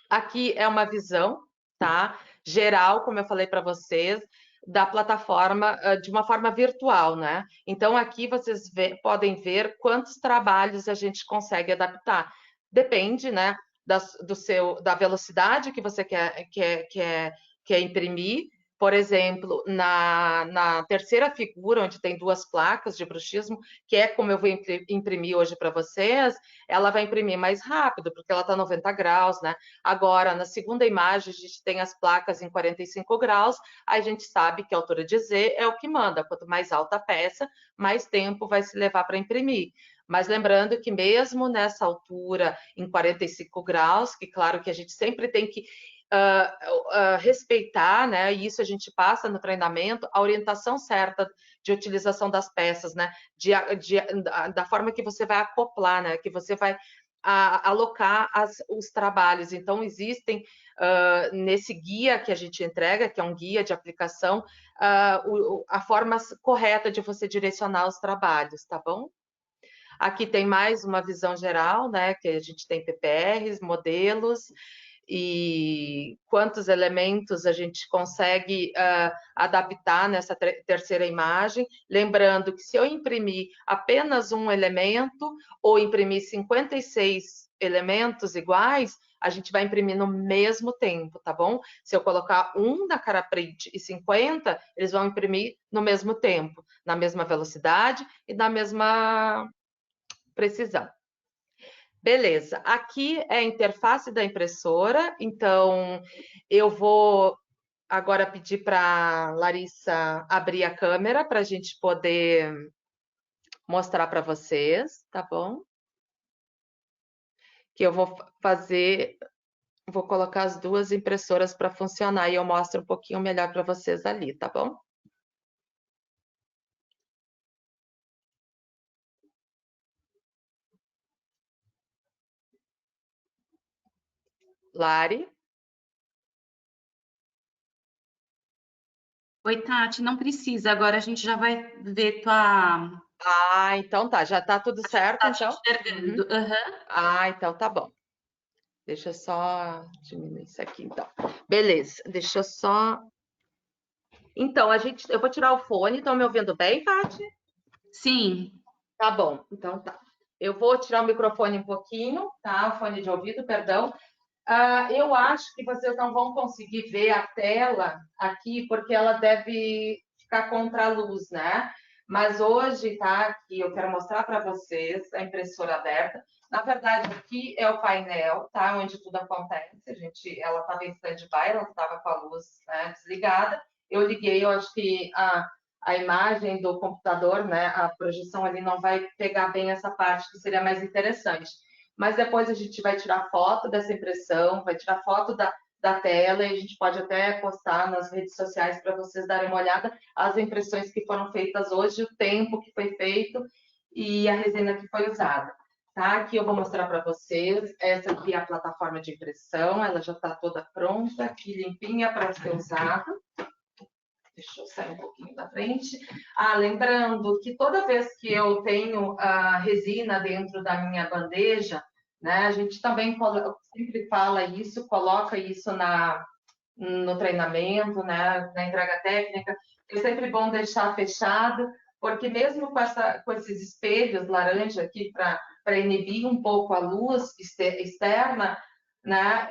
Aqui é uma visão, tá? Geral, como eu falei para vocês, da plataforma de uma forma virtual, né? Então, aqui vocês podem ver quantos trabalhos a gente consegue adaptar. Depende, né, da velocidade que você quer imprimir. Por exemplo, na terceira figura, onde tem duas placas de bruxismo, que é como eu vou imprimir hoje para vocês, ela vai imprimir mais rápido, porque ela está 90 graus, né? Agora, na segunda imagem, a gente tem as placas em 45 graus, a gente sabe que a altura de Z é o que manda. Quanto mais alta a peça, mais tempo vai se levar para imprimir. Mas lembrando que mesmo nessa altura, em 45 graus, que claro que a gente sempre tem que respeitar, né? E isso a gente passa no treinamento, a orientação certa de utilização das peças, né? Da forma que você vai acoplar, né? Que você vai alocar os trabalhos. Então, existem nesse guia que a gente entrega, que é um guia de aplicação, a forma correta de você direcionar os trabalhos, tá bom? Aqui tem mais uma visão geral, né? Que a gente tem PPRs, modelos e quantos elementos a gente consegue adaptar nessa terceira imagem. Lembrando que se eu imprimir apenas um elemento ou imprimir 56 elementos iguais, a gente vai imprimir no mesmo tempo, tá bom? Se eu colocar um na cara print e 50, eles vão imprimir no mesmo tempo, na mesma velocidade e na mesma precisão. Beleza, aqui é a interface da impressora, então eu vou agora pedir para Larissa abrir a câmera para a gente poder mostrar para vocês, tá bom? Que eu vou fazer, vou colocar as duas impressoras para funcionar e eu mostro um pouquinho melhor para vocês ali, tá bom? Lari? Oi, Tati, não precisa, agora a gente já vai ver tua... Ah, então tá, já tá tudo certo, Tá te então? enxergando. Aham. Ah, então tá bom. Deixa eu só diminuir isso aqui, então. Beleza, deixa eu só... Então, eu vou tirar o fone, estão me ouvindo bem, Paty? Sim. Tá bom, então tá. Eu vou tirar o microfone um pouquinho, tá? O fone de ouvido, perdão. Eu acho que vocês não vão conseguir ver a tela aqui, porque ela deve ficar contra a luz, né? Mas hoje, tá? Que eu quero mostrar para vocês a impressora aberta. Na verdade, aqui é o painel, tá? Onde tudo acontece. Ela estava em stand-by, ela estava com a luz, né, desligada. Eu liguei, eu acho que a imagem do computador, né? A projeção ali não vai pegar bem essa parte que seria mais interessante. Mas depois a gente vai tirar foto dessa impressão, vai tirar foto da tela e a gente pode até postar nas redes sociais para vocês darem uma olhada as impressões que foram feitas hoje, o tempo que foi feito e a resina que foi usada. Tá? Aqui eu vou mostrar para vocês, essa aqui é a plataforma de impressão, ela já está toda pronta, aqui limpinha para ser usada. Deixa eu sair um pouquinho da frente. Lembrando que toda vez que eu tenho a resina dentro da minha bandeja, né, a gente também sempre fala isso, coloca isso no treinamento, né, na entrega técnica. É sempre bom deixar fechado, porque mesmo com esses espelhos laranja aqui para inibir um pouco a luz externa, né?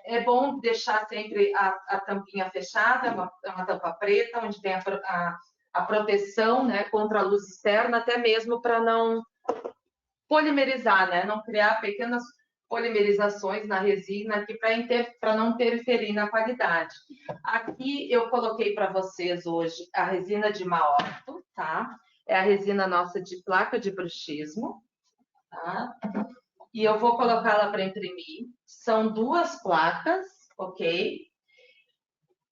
É bom deixar sempre a tampinha fechada, é uma tampa preta, onde tem a proteção, né, contra a luz externa, até mesmo para não polimerizar, né? Não criar pequenas polimerizações na resina aqui para não interferir na qualidade. Aqui eu coloquei para vocês hoje a resina de Maorto, tá? É a resina nossa de placa de bruxismo, tá? E eu vou colocá-la para imprimir. São duas placas, ok?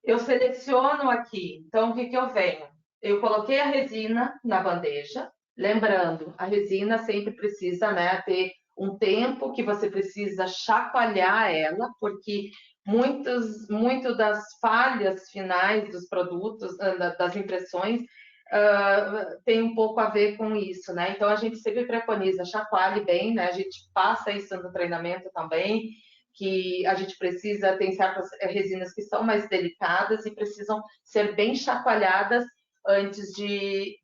Eu seleciono aqui, então o que eu venho? Eu coloquei a resina na bandeja, lembrando, a resina sempre precisa, né, ter um tempo que você precisa chacoalhar ela, porque muito das falhas finais dos produtos, das impressões, tem um pouco a ver com isso, né? Então a gente sempre preconiza, chacoalhe bem, né? A gente passa isso no treinamento também, que a gente precisa, tem certas resinas que são mais delicadas e precisam ser bem chacoalhadas antes de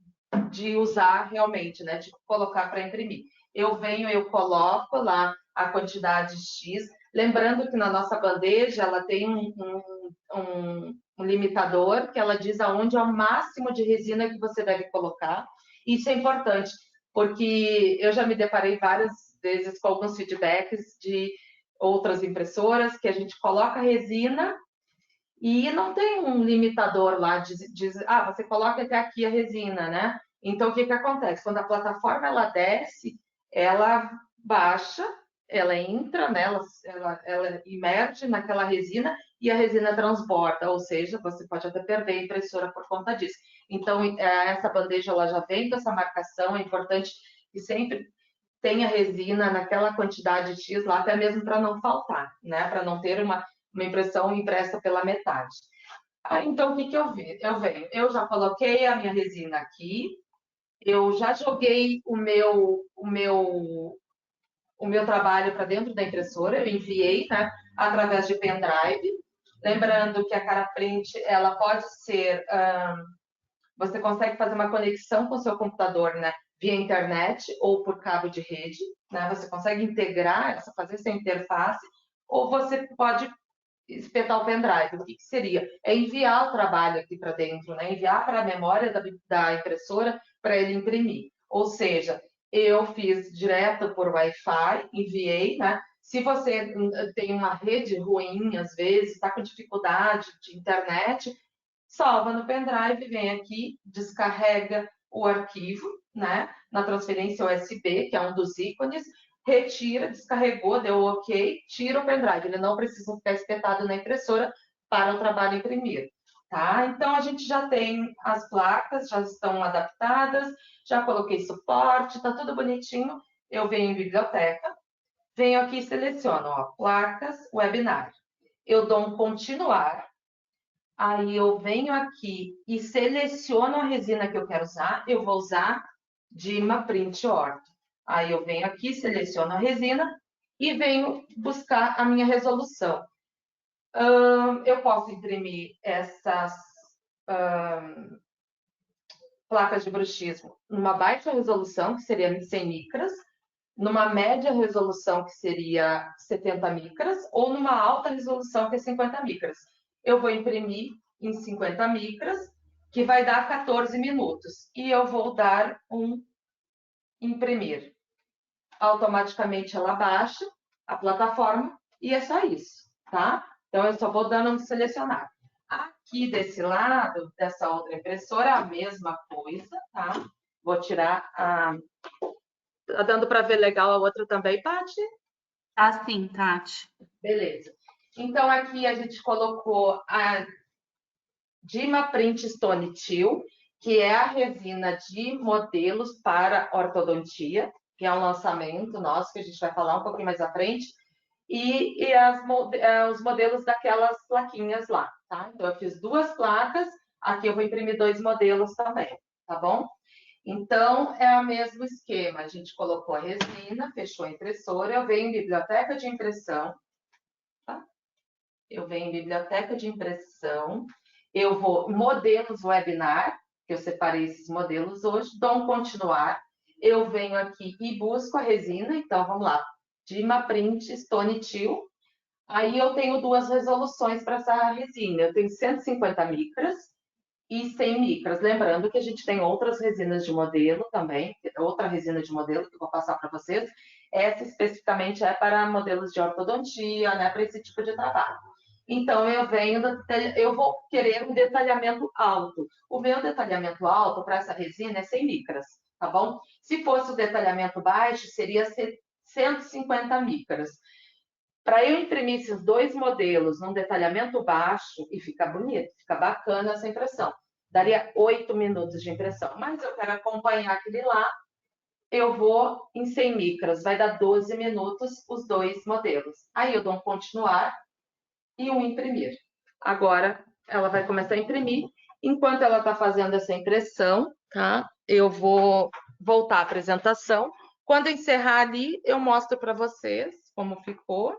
usar realmente, né? De colocar para imprimir. Eu coloco lá a quantidade X, lembrando que na nossa bandeja ela tem um limitador que ela diz aonde é o máximo de resina que você deve colocar. Isso é importante, porque eu já me deparei várias vezes com alguns feedbacks de outras impressoras que a gente coloca a resina e não tem um limitador lá, diz você coloca até aqui a resina, né? Então, o que acontece? Quando a plataforma ela desce, ela baixa, ela entra, né? Ela imerge naquela resina e a resina transborda, ou seja, você pode até perder a impressora por conta disso. Então, essa bandeja ela já vem com essa marcação, é importante que sempre tenha resina naquela quantidade X lá, até mesmo para não faltar, né? Para não ter uma impressão impressa pela metade. Então, o que eu venho? Eu já coloquei a minha resina aqui, Eu já joguei o meu trabalho para dentro da impressora, eu enviei, né, através de pendrive. Lembrando que a cara print, ela pode ser, você consegue fazer uma conexão com o seu computador, né, via internet ou por cabo de rede, né, você consegue integrar, fazer essa interface, ou você pode espetar o pendrive. O que seria? É enviar o trabalho aqui para dentro, né? Enviar para a memória da impressora para ele imprimir. Ou seja, eu fiz direto por Wi-Fi, enviei, né? Se você tem uma rede ruim, às vezes, está com dificuldade de internet, salva no pendrive, vem aqui, descarrega o arquivo, né? Na transferência USB, que é um dos ícones, retira, descarregou, deu OK, tira o pendrive. Ele não precisa ficar espetado na impressora para o trabalho imprimir. Tá? Então, a gente já tem as placas, já estão adaptadas, já coloquei suporte, está tudo bonitinho. Eu venho em biblioteca, venho aqui e seleciono, ó, placas, webinar. Eu dou um continuar, aí eu venho aqui e seleciono a resina que eu quero usar. Eu vou usar Dima Print Orto. Aí eu venho aqui, seleciono a resina e venho buscar a minha resolução. Eu posso imprimir essas placas de bruxismo numa baixa resolução, que seria 100 micras, numa média resolução, que seria 70 micras, ou numa alta resolução, que é 50 micras. Eu vou imprimir em 50 micras, que vai dar 14 minutos. E eu vou dar um imprimir. Automaticamente ela baixa a plataforma e é só isso, tá? Então, eu só vou dando um selecionar. Aqui desse lado, dessa outra impressora, a mesma coisa, tá? Vou tirar a... Tá dando para ver legal a outra também, Paty? Ah, sim, Tati. Beleza. Então, aqui a gente colocou a Dima Print Stone Till, que é a resina de modelos para ortodontia, que é um lançamento nosso, que a gente vai falar um pouquinho mais à frente, e os modelos daquelas plaquinhas lá, tá? Então, eu fiz 2 placas, aqui eu vou imprimir 2 modelos também, tá bom? Então, é o mesmo esquema, a gente colocou a resina, fechou a impressora, eu venho em biblioteca de impressão, tá? Eu venho em biblioteca de impressão, eu vou modelos webinar, que eu separei esses modelos hoje, dou um continuar, eu venho aqui e busco a resina, então vamos lá, Dima Print Stone Till, aí eu tenho 2 resoluções para essa resina, eu tenho 150 micras e 100 micras, lembrando que a gente tem outras resinas de modelo também, outra resina de modelo que eu vou passar para vocês, essa especificamente é para modelos de ortodontia, né, para esse tipo de trabalho. Então, eu vou querer um detalhamento alto. O meu detalhamento alto para essa resina é 100 micras, tá bom? Se fosse o detalhamento baixo, seria 150 micras. Para eu imprimir esses 2 modelos num detalhamento baixo, e fica bonito, fica bacana essa impressão, daria 8 minutos de impressão. Mas eu quero acompanhar aquele lá, eu vou em 100 micras, vai dar 12 minutos os 2 modelos. Aí eu dou um continuar e um imprimir. Agora ela vai começar a imprimir. Enquanto ela está fazendo essa impressão, tá? Eu vou voltar à apresentação. Quando encerrar ali, eu mostro para vocês como ficou.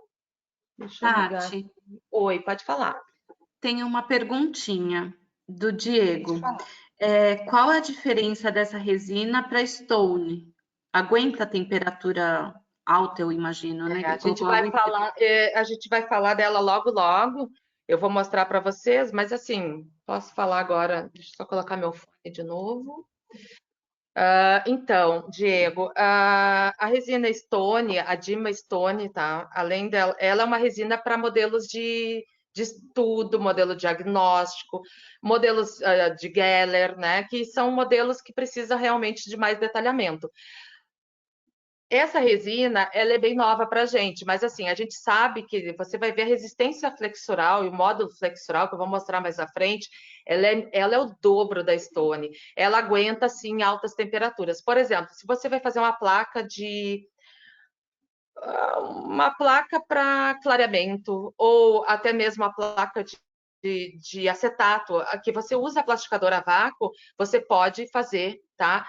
Deixa eu ligar. Tati, Oi, pode falar. tem uma perguntinha do Diego. Pode falar. Qual a diferença dessa resina para Stone? Aguenta a temperatura alta, eu imagino, né? A gente Colocou vai água em... falar, a gente vai falar dela logo, logo. Eu vou mostrar para vocês, mas assim, posso falar agora. Deixa eu só colocar meu fone de novo. Então, Diego, a resina Stone, a Dima Stone, tá? Além dela, ela é uma resina para modelos de estudo, modelo diagnóstico, modelos de Geller, né? Que são modelos que precisam realmente de mais detalhamento. Essa resina, ela é bem nova para a gente, mas assim, a gente sabe que você vai ver a resistência flexural e o módulo flexural, que eu vou mostrar mais à frente, ela é o dobro da Stone. Ela aguenta, sim, altas temperaturas. Por exemplo, se você vai fazer uma placa para clareamento, ou até mesmo a placa de de acetato, que você usa a plastificadora a vácuo, você pode fazer, tá?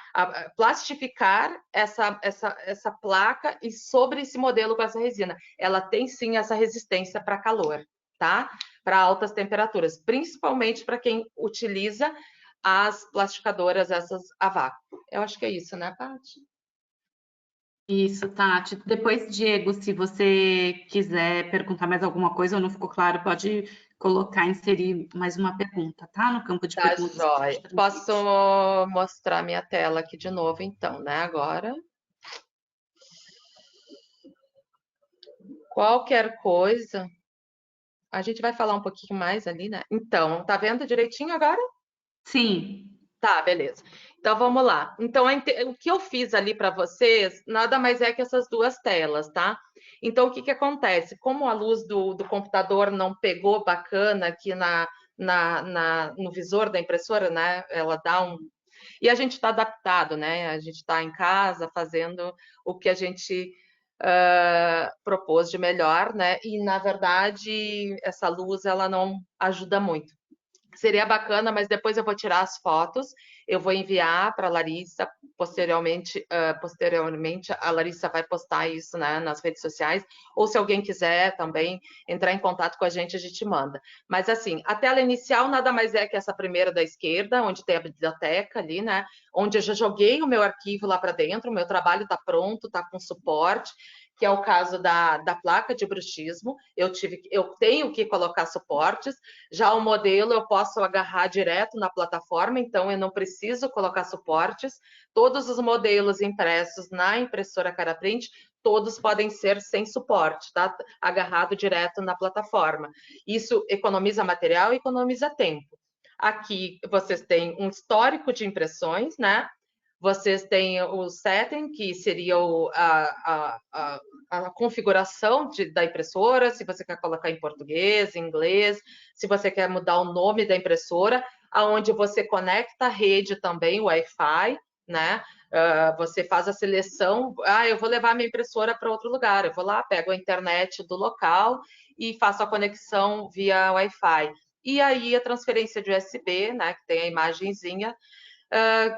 Plastificar essa placa e sobre esse modelo com essa resina. Ela tem sim essa resistência para calor, tá? Para altas temperaturas, principalmente para quem utiliza as plastificadoras, essas a vácuo. Eu acho que é isso, né, Paty? Isso, Tati. Depois, Diego, se você quiser perguntar mais alguma coisa ou não ficou claro, pode colocar, inserir mais uma pergunta, tá? No campo de Tá, perguntas que a gente jóia. Posso transmite. mostrar minha tela aqui de novo, então, né? Agora. Qualquer coisa, a gente vai falar um pouquinho mais ali, né? Então, tá vendo direitinho agora? Sim, Tá, beleza. Então vamos lá. Então, o que eu fiz ali para vocês nada mais é que essas duas telas, tá? Então, o que que acontece? Como a luz do computador não pegou bacana aqui no visor da impressora, né? Ela dá um. E a gente está adaptado, né? A gente está em casa fazendo o que a gente propôs de melhor, né? E na verdade essa luz ela não ajuda muito. Seria bacana, mas depois eu vou tirar as fotos, eu vou enviar para a Larissa, posteriormente a Larissa vai postar isso, né, nas redes sociais, ou se alguém quiser também entrar em contato com a gente manda. Mas assim, a tela inicial nada mais é que essa primeira da esquerda, onde tem a biblioteca ali, né, onde eu já joguei o meu arquivo lá para dentro, o meu trabalho está pronto, está com suporte, que é o caso da placa de bruxismo, eu tenho que colocar suportes, já o modelo eu posso agarrar direto na plataforma, então eu não preciso colocar suportes. Todos os modelos impressos na impressora Caraprint, todos podem ser sem suporte, tá? Agarrado direto na plataforma. Isso economiza material e economiza tempo. Aqui vocês têm um histórico de impressões, né? Vocês têm o setting, que seria a configuração da impressora, se você quer colocar em português, em inglês, se você quer mudar o nome da impressora, aonde você conecta a rede também, o Wi-Fi, né? Você faz a seleção, eu vou levar minha impressora para outro lugar, eu vou lá, pego a internet do local e faço a conexão via Wi-Fi. E aí a transferência de USB, né, que tem a imagenzinha,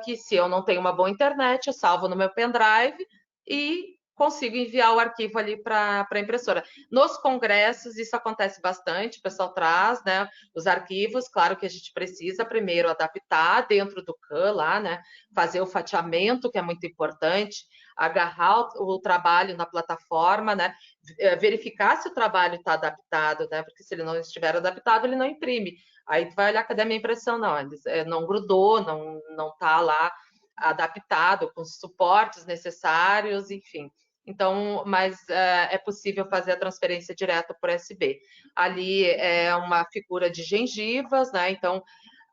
que se eu não tenho uma boa internet, eu salvo no meu pendrive e consigo enviar o arquivo ali para a impressora. Nos congressos, isso acontece bastante, o pessoal traz, né, os arquivos, claro que a gente precisa primeiro adaptar dentro do CAN lá, né, fazer o fatiamento, que é muito importante, agarrar o trabalho na plataforma, né, verificar se o trabalho está adaptado, né, porque se ele não estiver adaptado, ele não imprime. Aí tu vai olhar, cadê a minha impressão? Não, não grudou, não tá lá adaptado com os suportes necessários, enfim. Então, mas é possível fazer a transferência direta por USB. Ali é uma figura de gengivas, né? Então,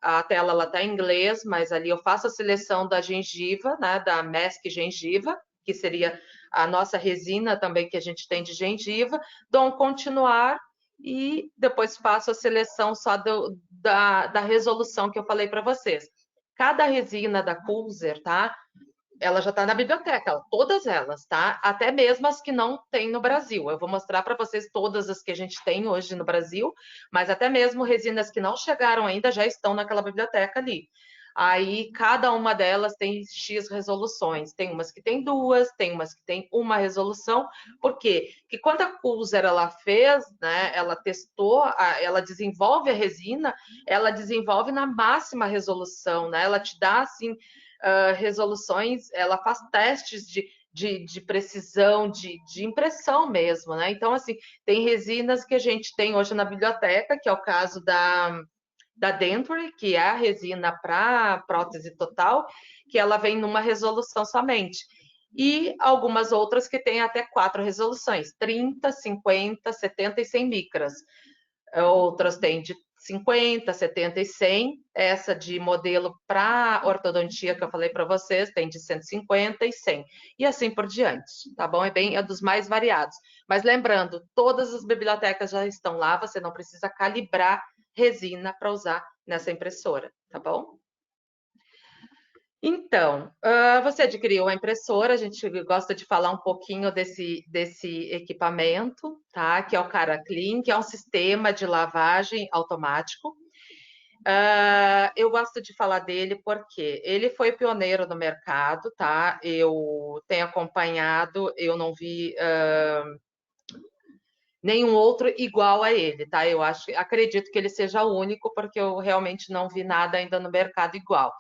a tela está em inglês, mas ali eu faço a seleção da gengiva, né? Da Mask gengiva, que seria a nossa resina também que a gente tem de gengiva, dou um continuar e depois faço a seleção só da resolução que eu falei para vocês. Cada resina da Pulser, tá? Ela já está na biblioteca, todas elas, tá? Até mesmo as que não tem no Brasil. Eu vou mostrar para vocês todas as que a gente tem hoje no Brasil, mas até mesmo resinas que não chegaram ainda já estão naquela biblioteca ali. Aí cada uma delas tem X resoluções. Tem umas que tem duas, tem umas que tem uma resolução. Por quê? Porque quando a Pulser ela fez, né, ela testou, ela desenvolve a resina, ela desenvolve na máxima resolução, né? Ela te dá assim resoluções, ela faz testes de precisão, de impressão mesmo, né? Então, assim, tem resinas que a gente tem hoje na biblioteca, que é o caso da Denture, que é a resina para prótese total, que ela vem numa resolução somente. E algumas outras que têm até 4 resoluções, 30, 50, 70 e 100 micras. Outras têm de 50, 70 e 100. Essa de modelo para ortodontia que eu falei para vocês tem de 150 e 100. E assim por diante, tá bom? É dos mais variados. Mas lembrando, todas as bibliotecas já estão lá, você não precisa calibrar resina para usar nessa impressora, tá bom? Então, você adquiriu a impressora, a gente gosta de falar um pouquinho desse equipamento, tá? Que é o CaraClean, que é um sistema de lavagem automático. Eu gosto de falar dele porque ele foi pioneiro no mercado, tá? Eu tenho acompanhado, eu não vi nenhum outro igual a ele, tá? Acredito que ele seja o único, porque eu realmente não vi nada ainda no mercado igual.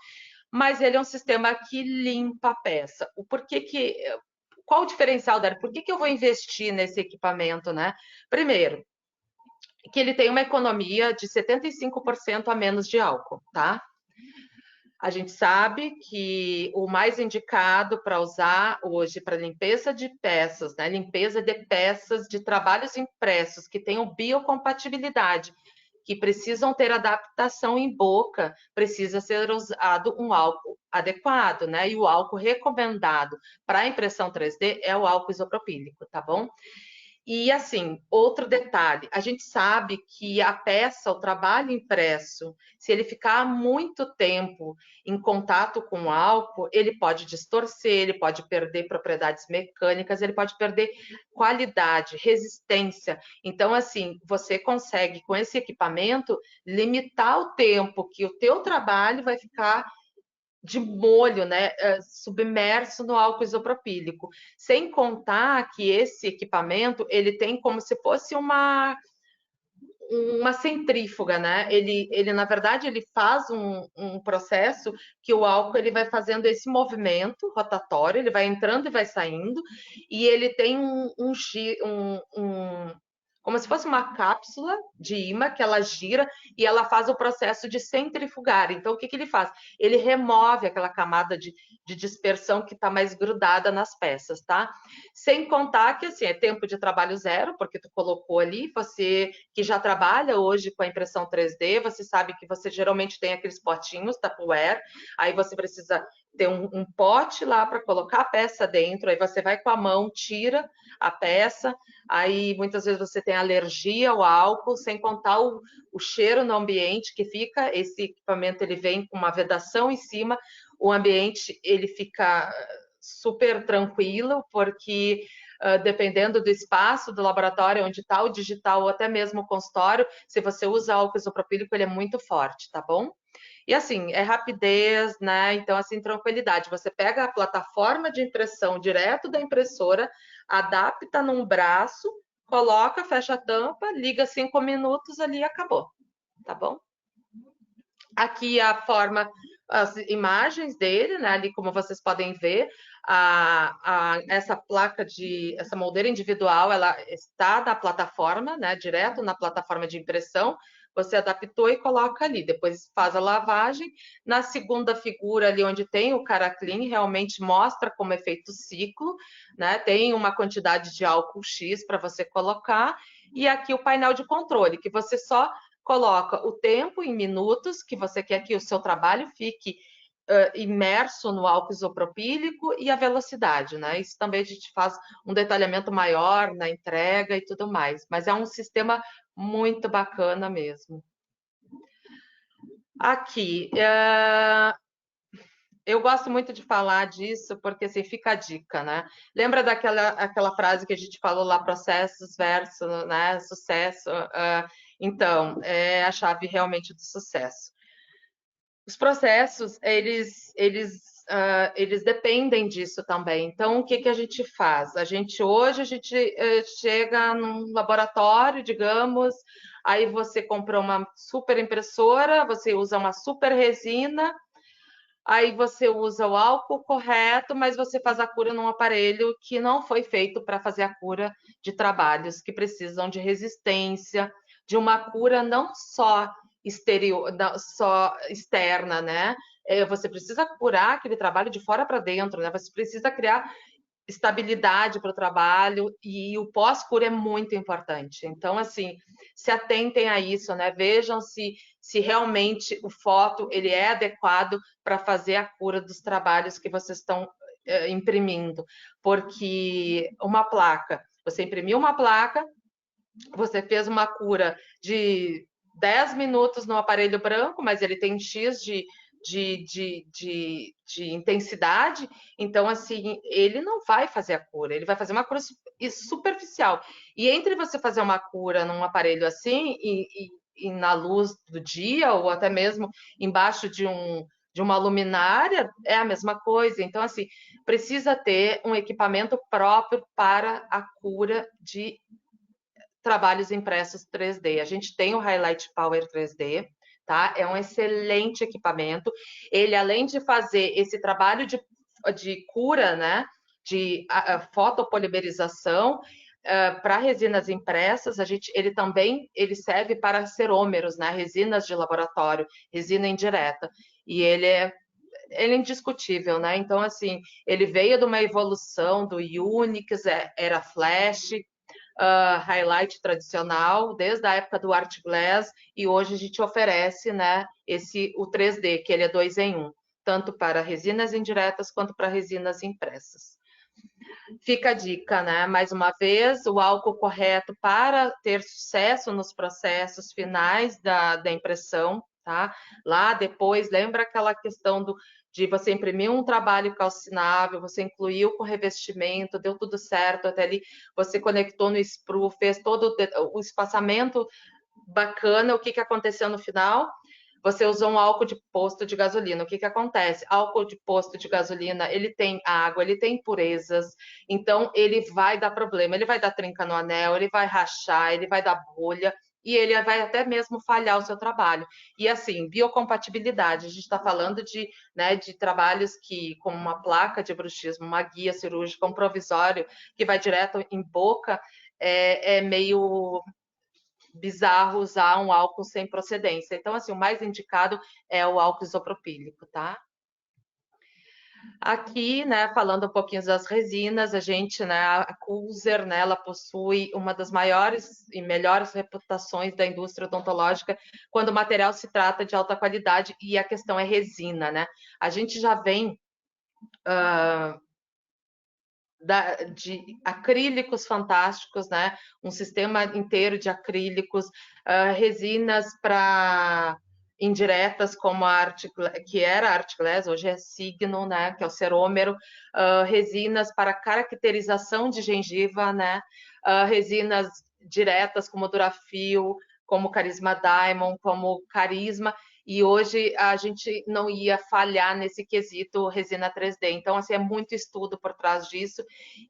Mas ele é um sistema que limpa a peça. Qual o diferencial dele? Por que eu vou investir nesse equipamento, né? Primeiro, que ele tem uma economia de 75% a menos de álcool, tá? A gente sabe que o mais indicado para usar hoje para limpeza de peças, né? Limpeza de peças de trabalhos impressos que tenham biocompatibilidade, que precisam ter adaptação em boca, precisa ser usado um álcool adequado, né? E o álcool recomendado para a impressão 3D é o álcool isopropílico, tá bom? E assim, outro detalhe, a gente sabe que a peça, o trabalho impresso, se ele ficar muito tempo em contato com o álcool, ele pode distorcer, ele pode perder propriedades mecânicas, ele pode perder qualidade, resistência. Então, assim, você consegue com esse equipamento limitar o tempo que o teu trabalho vai ficar de molho, né, submerso no álcool isopropílico. Sem contar que esse equipamento, ele tem como se fosse uma centrífuga, né? Ele na verdade, ele faz um processo que o álcool ele vai fazendo esse movimento rotatório, ele vai entrando e vai saindo, e ele tem como se fosse uma cápsula de imã que ela gira e ela faz o processo de centrifugar. Então, o que ele faz? Ele remove aquela camada de dispersão que está mais grudada nas peças, tá? Sem contar que, assim, é tempo de trabalho zero, porque tu colocou ali, você que já trabalha hoje com a impressão 3D, você sabe que você geralmente tem aqueles potinhos Tupperware, aí você precisa ter um pote lá para colocar a peça dentro, aí você vai com a mão, tira a peça, aí muitas vezes você tem alergia ao álcool, sem contar o cheiro no ambiente que fica, esse equipamento ele vem com uma vedação em cima, o ambiente ele fica super tranquilo, porque dependendo do espaço do laboratório onde está o digital ou até mesmo o consultório, se você usa álcool isopropílico, ele é muito forte, tá bom? E assim, é rapidez, né? Então, assim, tranquilidade. Você pega a plataforma de impressão direto da impressora, adapta num braço, coloca, fecha a tampa, liga 5 minutos ali e acabou, tá bom? Aqui a forma, as imagens dele, né? Ali como vocês podem ver, essa placa essa moldeira individual, ela está na plataforma, né? Direto na plataforma de impressão. Você adaptou e coloca ali, depois faz a lavagem. Na segunda figura ali onde tem o CaraClean, realmente mostra como é feito o ciclo, né? Tem uma quantidade de álcool X para você colocar. E aqui o painel de controle, que você só coloca o tempo em minutos que você quer que o seu trabalho fique imerso no álcool isopropílico e a velocidade, né? Isso também a gente faz um detalhamento maior na entrega e tudo mais, mas é um sistema muito bacana mesmo. Aqui, eu gosto muito de falar disso porque assim fica a dica, né? Lembra aquela frase que a gente falou lá, processos versus, né, sucesso? Então, é a chave realmente do sucesso. Os processos, eles dependem disso também. Então, o que a gente faz? Hoje, a gente chega num laboratório, digamos, aí você comprou uma super impressora, você usa uma super resina, aí você usa o álcool correto, mas você faz a cura num aparelho que não foi feito para fazer a cura de trabalhos que precisam de resistência, de uma cura não só exterior, só externa, né? Você precisa curar aquele trabalho de fora para dentro, né? Você precisa criar estabilidade para o trabalho e o pós-cura é muito importante. Então, assim, se atentem a isso, né? Vejam se realmente o foto ele é adequado para fazer a cura dos trabalhos que vocês estão imprimindo, porque uma placa, você imprimiu uma placa, você fez uma cura de 10 minutos no aparelho branco, mas ele tem X de intensidade, então, assim, ele não vai fazer a cura, ele vai fazer uma cura superficial. E entre você fazer uma cura num aparelho assim e na luz do dia, ou até mesmo embaixo de uma luminária, é a mesma coisa. Então, assim, precisa ter um equipamento próprio para a cura de trabalhos impressos 3D. A gente tem o Highlight Power 3D, tá? É um excelente equipamento. Ele, além de fazer esse trabalho de cura, né? De fotopolimerização, para resinas impressas, ele também serve para cerômeros, né? Resinas de laboratório, resina indireta. E ele é indiscutível, né? Então, assim, ele veio de uma evolução do Unix, era Flash, highlight tradicional, desde a época do Art Glass, e hoje a gente oferece, né, o 3D, que ele é 2 em 1, tanto para resinas indiretas quanto para resinas impressas. Fica a dica, né? Mais uma vez, o álcool correto para ter sucesso nos processos finais da impressão, tá? Lá depois, lembra aquela questão de você imprimir um trabalho calcinável, você incluiu com revestimento, deu tudo certo, até ali você conectou no sprue, fez todo o espaçamento bacana, o que aconteceu no final? Você usou um álcool de posto de gasolina. O que acontece? Álcool de posto de gasolina, ele tem água, ele tem impurezas, então ele vai dar problema, ele vai dar trinca no anel, ele vai rachar, ele vai dar bolha, e ele vai até mesmo falhar o seu trabalho. E assim, biocompatibilidade, a gente está falando de trabalhos como uma placa de bruxismo, uma guia cirúrgica, um provisório que vai direto em boca, é meio bizarro usar um álcool sem procedência. Então, assim, o mais indicado é o álcool isopropílico, tá? Aqui, né, falando um pouquinho das resinas, a gente, né, a Kulzer, né, ela possui uma das maiores e melhores reputações da indústria odontológica quando o material se trata de alta qualidade e a questão é resina, né? A gente já vem de acrílicos fantásticos, né? Um sistema inteiro de acrílicos, resinas para indiretas como que era a Art Glass, hoje é Signo, né? Que é o cerômero, resinas para caracterização de gengiva, né? Resinas diretas como Durafil, como Carisma Diamond, como Carisma, e hoje a gente não ia falhar nesse quesito resina 3D. Então, assim, é muito estudo por trás disso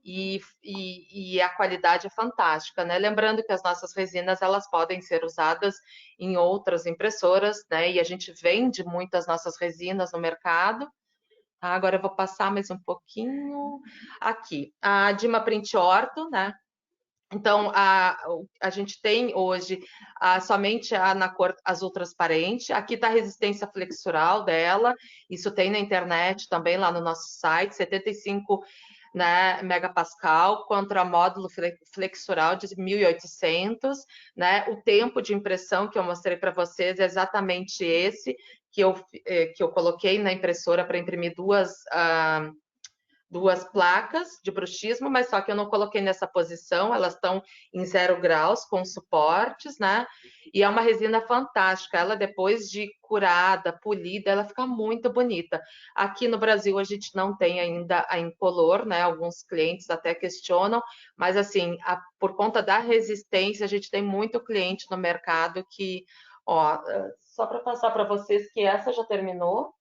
e a qualidade é fantástica, né? Lembrando que as nossas resinas, elas podem ser usadas em outras impressoras, né? E a gente vende muitas nossas resinas no mercado. Agora eu vou passar mais um pouquinho aqui. A Dima Print Ortho, né? Então, a gente tem hoje somente na cor azul transparente. Aqui está a resistência flexural dela. Isso tem na internet também, lá no nosso site, 75, né, megapascal, contra módulo flexural de 1.800. Né? O tempo de impressão que eu mostrei para vocês é exatamente esse que eu coloquei na impressora para imprimir duas placas de bruxismo, mas só que eu não coloquei nessa posição, elas estão em 0 graus, com suportes, né? E é uma resina fantástica, ela depois de curada, polida, ela fica muito bonita. Aqui no Brasil a gente não tem ainda a incolor, né? Alguns clientes até questionam, mas assim, por conta da resistência, a gente tem muito cliente no mercado que, ó, só para passar para vocês que essa já terminou,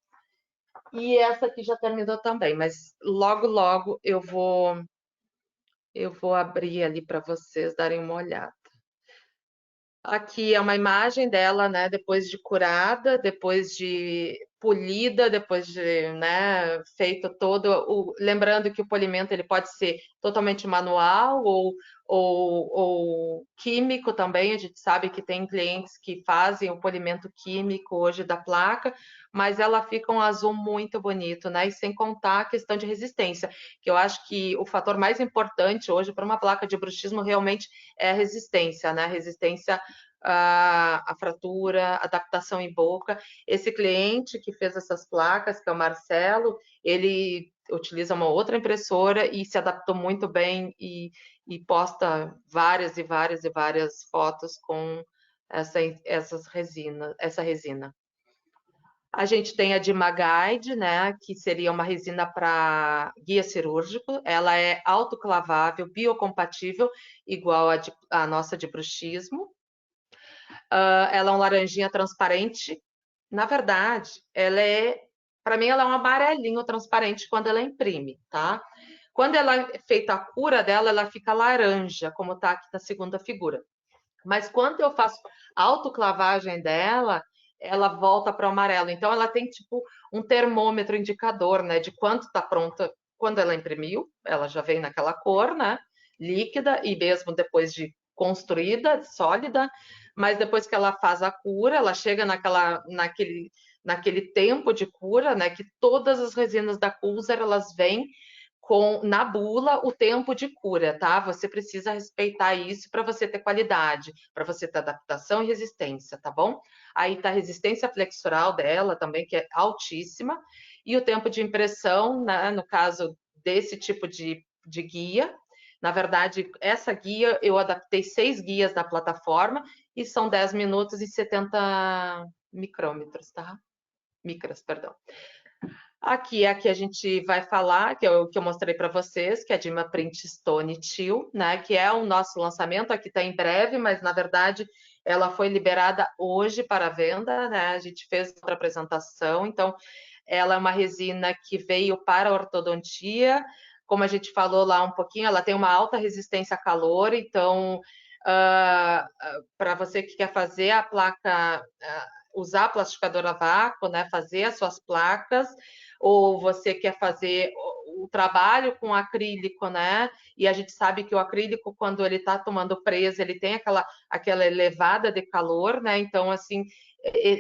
e essa aqui já terminou também, mas logo, logo eu vou abrir ali para vocês darem uma olhada. Aqui é uma imagem dela, né, depois de curada, depois de polida, depois de, né, feito todo lembrando que o polimento ele pode ser totalmente manual ou químico também. A gente sabe que tem clientes que fazem o polimento químico hoje da placa, mas ela fica um azul muito bonito, né? E sem contar a questão de resistência, que eu acho que o fator mais importante hoje para uma placa de bruxismo realmente é a resistência, né? Resistência a fratura, adaptação em boca. Esse cliente que fez essas placas, que é o Marcelo, ele utiliza uma outra impressora e se adaptou muito bem e posta várias e várias e várias fotos com essa resina. A gente tem a Dimaguide, né, que seria uma resina para guia cirúrgico. Ela é autoclavável, biocompatível, igual a nossa de bruxismo. Ela é um laranjinha transparente. Na verdade, para mim, ela é um amarelinho transparente quando ela imprime, tá? Quando ela é feita a cura dela, ela fica laranja, como está aqui na segunda figura. Mas quando eu faço a autoclavagem dela, ela volta para o amarelo. Então, ela tem tipo um termômetro indicador, né, de quanto está pronta. Quando ela imprimiu, ela já vem naquela cor, né, líquida, e mesmo depois de construída, sólida. Mas depois que ela faz a cura, ela chega naquele tempo de cura, né, que todas as resinas da Culzer, elas vêm na bula o tempo de cura, tá? Você precisa respeitar isso para você ter qualidade, para você ter adaptação e resistência, tá bom? Aí tá a resistência flexural dela também, que é altíssima, e o tempo de impressão, né, no caso desse tipo de guia. Na verdade, essa guia, eu adaptei 6 guias da plataforma e são 10 minutos e 70 micrômetros, tá? Micras, perdão. Aqui é a que a gente vai falar, que é o que eu mostrei para vocês, que é a Dima Print Stone Teal, né? Que é o nosso lançamento, aqui está em breve, mas na verdade ela foi liberada hoje para venda, né? A gente fez outra apresentação, então ela é uma resina que veio para a ortodontia, como a gente falou lá um pouquinho, ela tem uma alta resistência a calor, então para você que quer fazer a placa, usar a plastificadora a vácuo, né? Fazer as suas placas, ou você quer fazer o trabalho com acrílico, né? E a gente sabe que o acrílico, quando ele está tomando presa, ele tem aquela elevada de calor, né? Então, assim,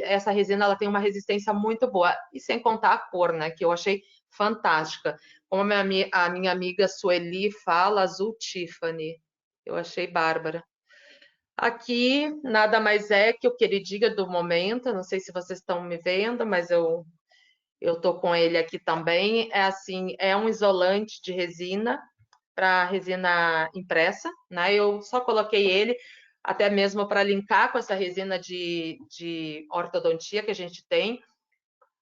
essa resina ela tem uma resistência muito boa. E sem contar a cor, né? Que eu achei fantástica. Como a minha amiga Sueli fala, azul Tiffany. Eu achei bárbara. Aqui, nada mais é que o queridinho do momento. Não sei se vocês estão me vendo, mas eu tô com ele aqui também. É assim, é um isolante de resina para resina impressa, né? Eu só coloquei ele até mesmo para linkar com essa resina de ortodontia que a gente tem.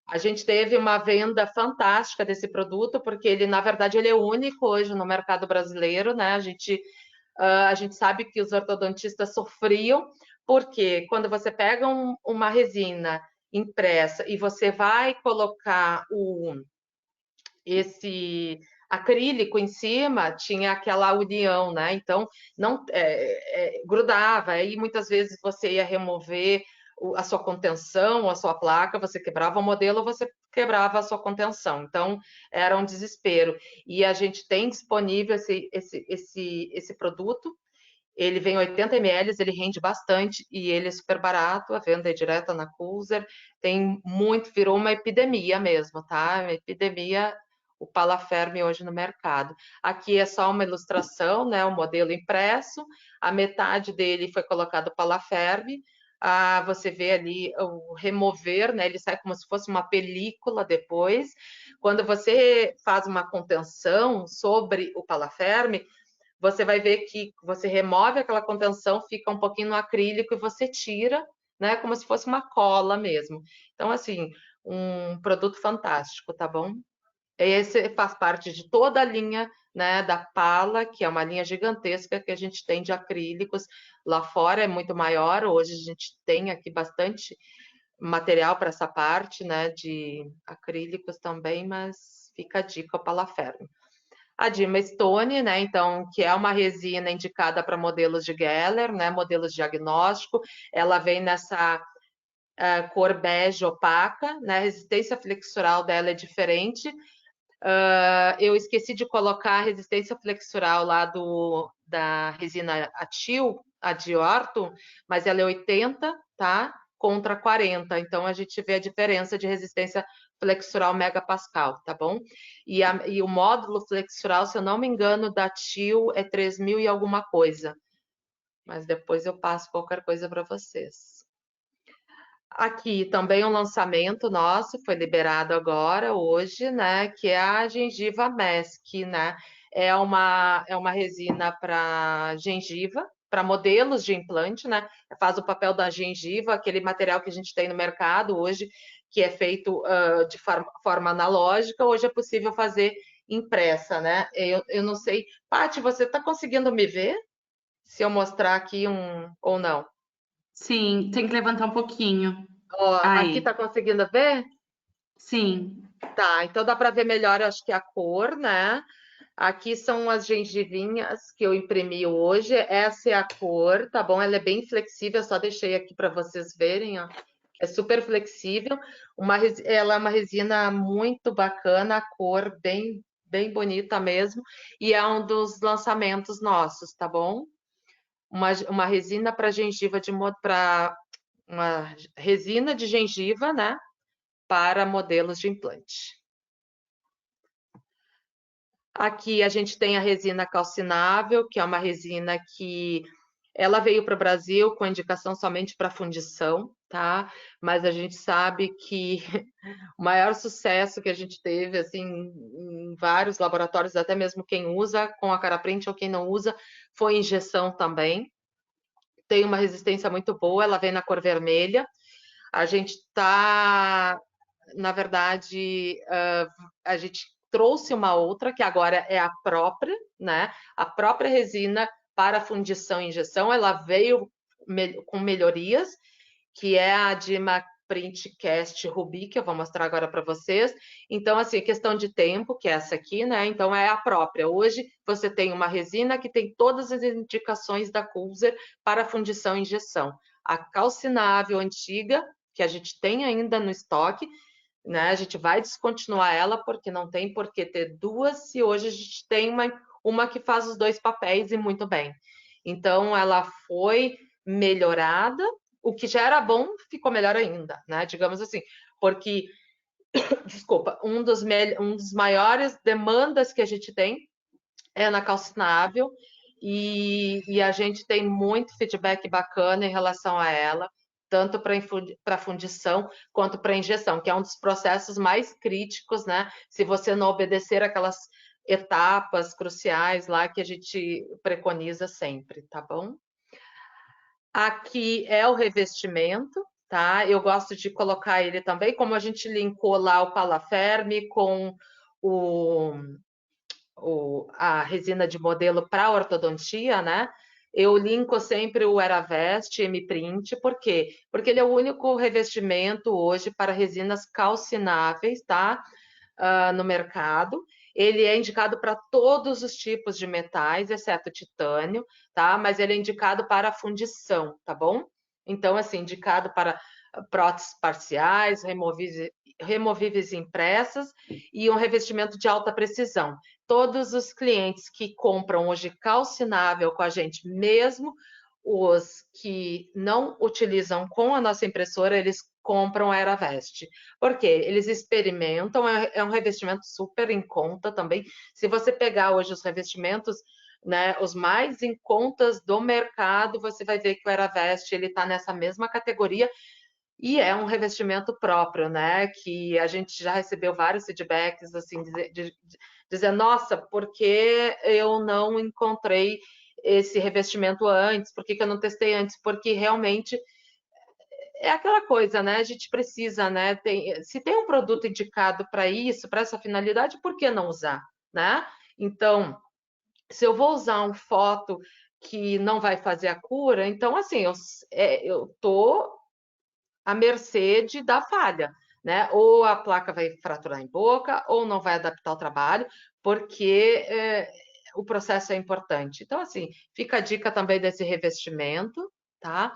A gente teve uma venda fantástica desse produto, porque ele, na verdade, ele é único hoje no mercado brasileiro, né? A gente sabe que os ortodontistas sofriam, porque quando você pega uma resina impressa e você vai colocar esse acrílico em cima, tinha aquela união, né? Então não grudava, aí muitas vezes você ia remover a sua contenção, a sua placa, você quebrava o modelo, você quebrava a sua contenção. Então era um desespero. E a gente tem disponível esse produto. Ele vem 80 ml, ele rende bastante e ele é super barato, a venda é direta na Culzer, tem muito, virou uma epidemia mesmo, tá? Uma epidemia o Palaferme hoje no mercado. Aqui é só uma ilustração, né? O modelo impresso, a metade dele foi colocado Palaferme, você vê ali o remover, né? Ele sai como se fosse uma película depois. Quando você faz uma contenção sobre o Palaferme, você vai ver que você remove aquela contenção, fica um pouquinho no acrílico e você tira, né, como se fosse uma cola mesmo. Então, assim, um produto fantástico, tá bom? Esse faz parte de toda a linha, né, da Pala, que é uma linha gigantesca que a gente tem de acrílicos. Lá fora é muito maior, hoje a gente tem aqui bastante material para essa parte, né, de acrílicos também, mas fica a dica, Pala Ferme. A Dima Stone, né, então, que é uma resina indicada para modelos de Geller, né, modelos de diagnóstico, ela vem nessa cor bege opaca, né, a resistência flexural dela é diferente. Eu esqueci de colocar a resistência flexural lá da resina Atil, a de Orto, mas ela é 80, tá? Contra 40. Então a gente vê a diferença de resistência flexural megapascal, tá bom? E o módulo flexural, se eu não me engano, da Atil é 3.000 e alguma coisa. Mas depois eu passo qualquer coisa para vocês. Aqui também um lançamento nosso, foi liberado agora, hoje, né? Que é a gengiva mask, né? É uma resina para gengiva, para modelos de implante, né? Faz o papel da gengiva, aquele material que a gente tem no mercado hoje, que é feito de forma analógica, hoje é possível fazer impressa, né? Eu não sei. Paty, você está conseguindo me ver? Se eu mostrar aqui ou não? Sim, tem que levantar um pouquinho. Ó, aqui Aí, está conseguindo ver? sim. Tá, então dá para ver melhor, acho que a cor, né? Aqui são as gengivinhas que eu imprimi hoje. Essa é a cor, tá bom? Ela é bem flexível, eu só deixei aqui para vocês verem, ó. É super flexível. Ela é uma resina muito bacana, a cor bem bonita mesmo. E é um dos lançamentos nossos, tá bom? Uma resina para gengiva para uma resina de gengiva, né? Para modelos de implante. Aqui a gente tem a resina calcinável, que é uma resina que ela veio para o Brasil com indicação somente para fundição, tá? Mas a gente sabe que o maior sucesso que a gente teve, assim, em vários laboratórios, até mesmo quem usa com a Caraprint ou quem não usa, foi injeção também. Tem uma resistência muito boa, ela vem na cor vermelha. A gente está, na verdade, a gente trouxe uma outra, que agora é a própria, né? A própria resina para fundição e injeção, ela veio com melhorias, que é a Dima Print Cast Ruby, que eu vou mostrar agora para vocês. Então, assim, questão de tempo, que é essa aqui, né? Então, é a própria. Hoje, você tem uma resina que tem todas as indicações da Coolzer para fundição e injeção. A calcinável antiga, que a gente tem ainda no estoque, né? A gente vai descontinuar ela porque não tem por que ter duas, e hoje a gente tem uma que faz os dois papéis e muito bem. Então, ela foi melhorada, o que já era bom ficou melhor ainda, né? Digamos assim, porque, desculpa, um dos maiores demandas que a gente tem é na calcinável, e a gente tem muito feedback bacana em relação a ela, tanto para fundição quanto para injeção, que é um dos processos mais críticos, né? Se você não obedecer aquelas etapas cruciais lá que a gente preconiza sempre, tá bom? Aqui é o revestimento, tá? Eu gosto de colocar ele também, como a gente linkou lá o Palaferme com a resina de modelo para ortodontia, né? Eu linko sempre o Eravest M-Print, por quê? Porque ele é o único revestimento hoje para resinas calcináveis, tá? No mercado. Ele é indicado para todos os tipos de metais, exceto titânio, tá? Mas ele é indicado para fundição, tá bom? Então, assim, indicado para próteses parciais, removíveis impressas e um revestimento de alta precisão. Todos os clientes que compram hoje calcinável com a gente, mesmo os que não utilizam com a nossa impressora, eles compram a Eravest. Por quê? Eles experimentam, é um revestimento super em conta também. Se você pegar hoje os revestimentos, né, os mais em contas do mercado, você vai ver que o Eravest ele está nessa mesma categoria e é um revestimento próprio, né? Que a gente já recebeu vários feedbacks assim, dizendo, nossa, por que eu não encontrei esse revestimento antes? Por que eu não testei antes? Porque realmente é aquela coisa, né? A gente precisa, né? Se tem um produto indicado para isso, para essa finalidade, por que não usar, né? Então, se eu vou usar um foto que não vai fazer a cura, então, assim, eu tô à mercê da falha, né? Ou a placa vai fraturar em boca, ou não vai adaptar ao trabalho, porque o processo é importante. Então, assim, fica a dica também desse revestimento, tá?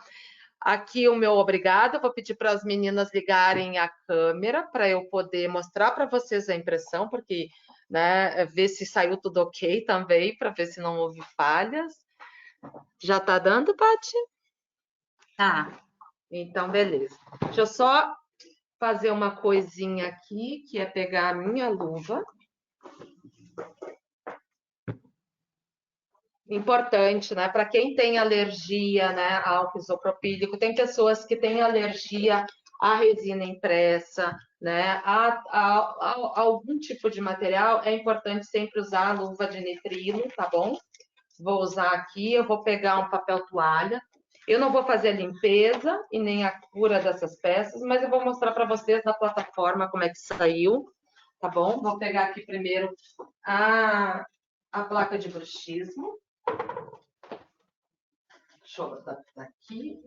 Aqui o meu obrigado, eu vou pedir para as meninas ligarem a câmera para eu poder mostrar para vocês a impressão, porque, né, ver se saiu tudo ok também, para ver se não houve falhas. Já está dando, Paty? Tá. Então, beleza. Deixa eu só fazer uma coisinha aqui, que é pegar a minha luva. Importante, né? Para quem tem alergia, né, ao álcool isopropílico, tem pessoas que têm alergia à resina impressa, né, a algum tipo de material, é importante sempre usar a luva de nitrilo, tá bom? Vou usar aqui, eu vou pegar um papel toalha. Eu não vou fazer a limpeza e nem a cura dessas peças, mas eu vou mostrar para vocês na plataforma como é que saiu, tá bom? Vou pegar aqui primeiro a placa de bruxismo. Deixa eu adaptar aqui.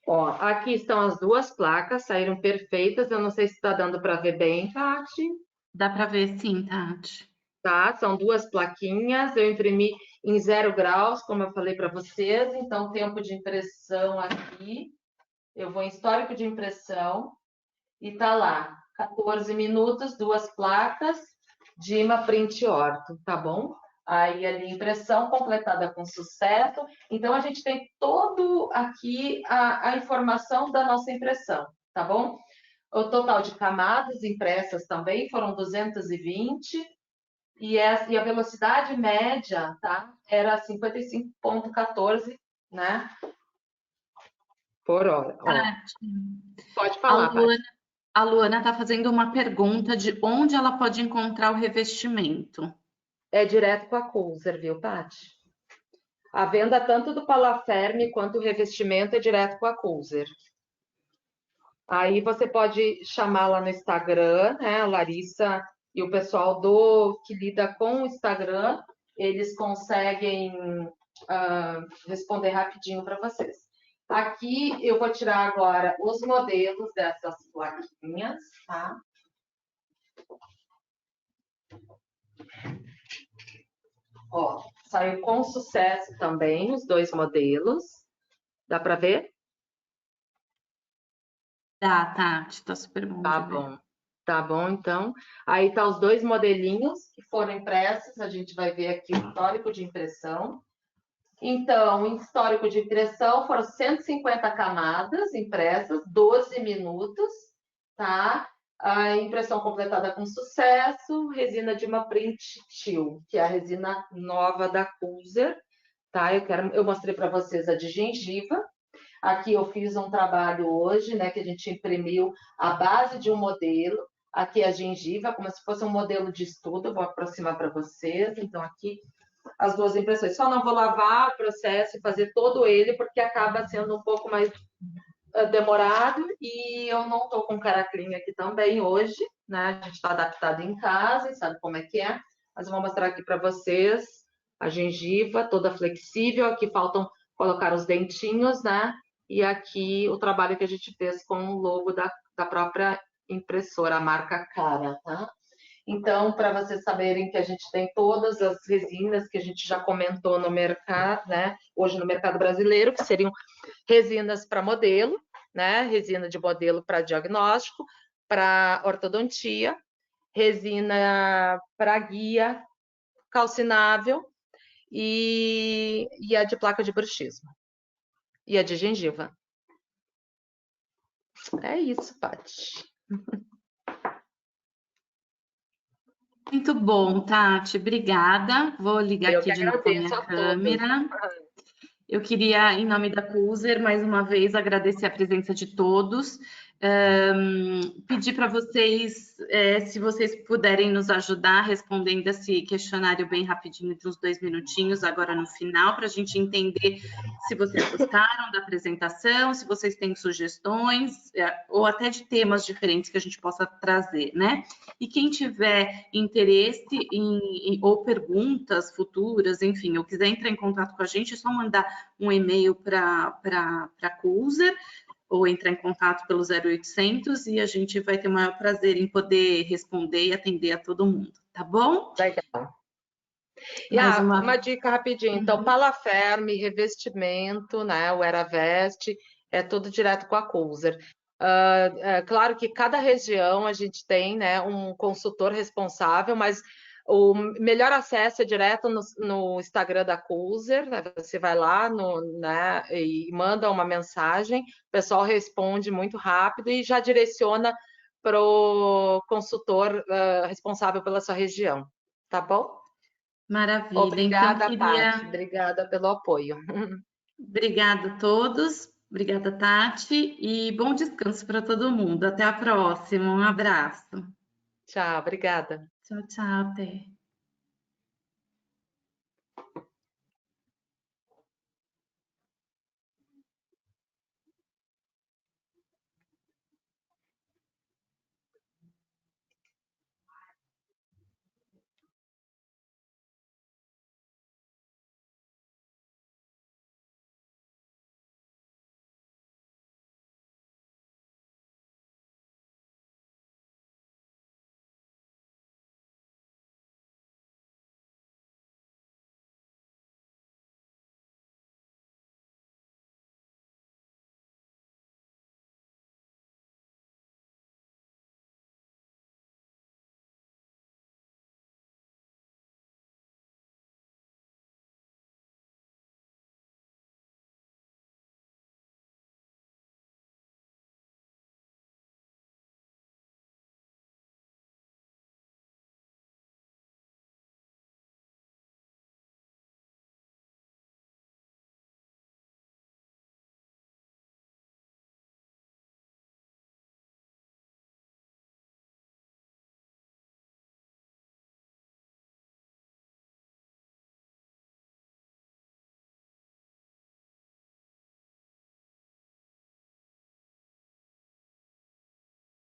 Ó, aqui estão as duas placas, saíram perfeitas. Eu não sei se está dando para ver bem, Tati. Dá para ver sim, Tati. Tá, são duas plaquinhas. Eu imprimi em 0 graus, como eu falei para vocês. Então, tempo de impressão aqui. Eu vou em histórico de impressão e tá lá, 14 minutos, duas placas, Dima Print Orto, tá bom? Aí ali, impressão completada com sucesso. Então, a gente tem todo aqui a informação da nossa impressão, tá bom? O total de camadas impressas também foram 220 e a velocidade média, tá? Era 55,14, né? Por hora. Ó, pode A falar, Paty. Luana está fazendo uma pergunta de onde ela pode encontrar o revestimento. É direto com a Coulser, viu, Paty? A venda tanto do Palaferme quanto o revestimento é direto com a Coulser. Aí você pode chamar lá no Instagram, né? A Larissa e o pessoal que lida com o Instagram, eles conseguem responder rapidinho para vocês. Aqui eu vou tirar agora os modelos dessas plaquinhas, tá? Ó, saiu com sucesso também os dois modelos. Dá para ver? Dá, Tati, tá super bom Tá de ver. bom. Tá bom, então. Aí tá os dois modelinhos que foram impressos. A gente vai ver aqui o histórico de impressão. Então, em histórico de impressão, foram 150 camadas impressas, 12 minutos, tá? A impressão completada com sucesso, resina Dima Print Steel, que é a resina nova da Coulser, tá? Eu mostrei para vocês a de gengiva. Aqui eu fiz um trabalho hoje, né, que a gente imprimiu a base de um modelo. Aqui a gengiva, como se fosse um modelo de estudo, eu vou aproximar para vocês. Então, aqui as duas impressões. Só não vou lavar o processo e fazer todo ele, porque acaba sendo um pouco mais demorado e eu não estou com caraclinha aqui também hoje, né? A gente está adaptado em casa e sabe como é que é. Mas eu vou mostrar aqui para vocês a gengiva toda flexível. Aqui faltam colocar os dentinhos, né? E aqui o trabalho que a gente fez com o logo da própria impressora, a marca Cara, tá? Então, para vocês saberem que a gente tem todas as resinas que a gente já comentou no mercado, né? Hoje no mercado brasileiro, que seriam resinas para modelo, né? Resina de modelo para diagnóstico, para ortodontia, resina para guia, calcinável e a de placa de bruxismo. E a de gengiva. É isso, Paty. Muito bom, Tati, obrigada. Vou ligar Eu aqui que de novo a agradeço minha a todos. câmera. Eu queria, em nome da Coulser, mais uma vez agradecer a presença de todos. Pedir para vocês, se vocês puderem nos ajudar respondendo esse questionário bem rapidinho, de uns 2 minutinhos, agora no final, para a gente entender se vocês gostaram da apresentação, se vocês têm sugestões, ou até de temas diferentes que a gente possa trazer, né? E quem tiver interesse ou perguntas futuras, enfim, ou quiser entrar em contato com a gente, é só mandar um e-mail para a Coulser, ou entrar em contato pelo 0800 e a gente vai ter o maior prazer em poder responder e atender a todo mundo, tá bom? Legal. E uma dica rapidinho, então, Palaferme, revestimento, né, o Eravest, é tudo direto com a Coulser. Claro que cada região a gente tem, né, um consultor responsável, mas o melhor acesso é direto no Instagram da Coulser, né? Você vai lá né, e manda uma mensagem, o pessoal responde muito rápido e já direciona para o consultor responsável pela sua região, tá bom? Maravilha. Obrigada, Então, Paty. Obrigada pelo apoio. Obrigada a todos. Obrigada, Tati. E bom descanso para todo mundo. Até a próxima. Um abraço. Tchau, obrigada. Tchau, tchau. Até.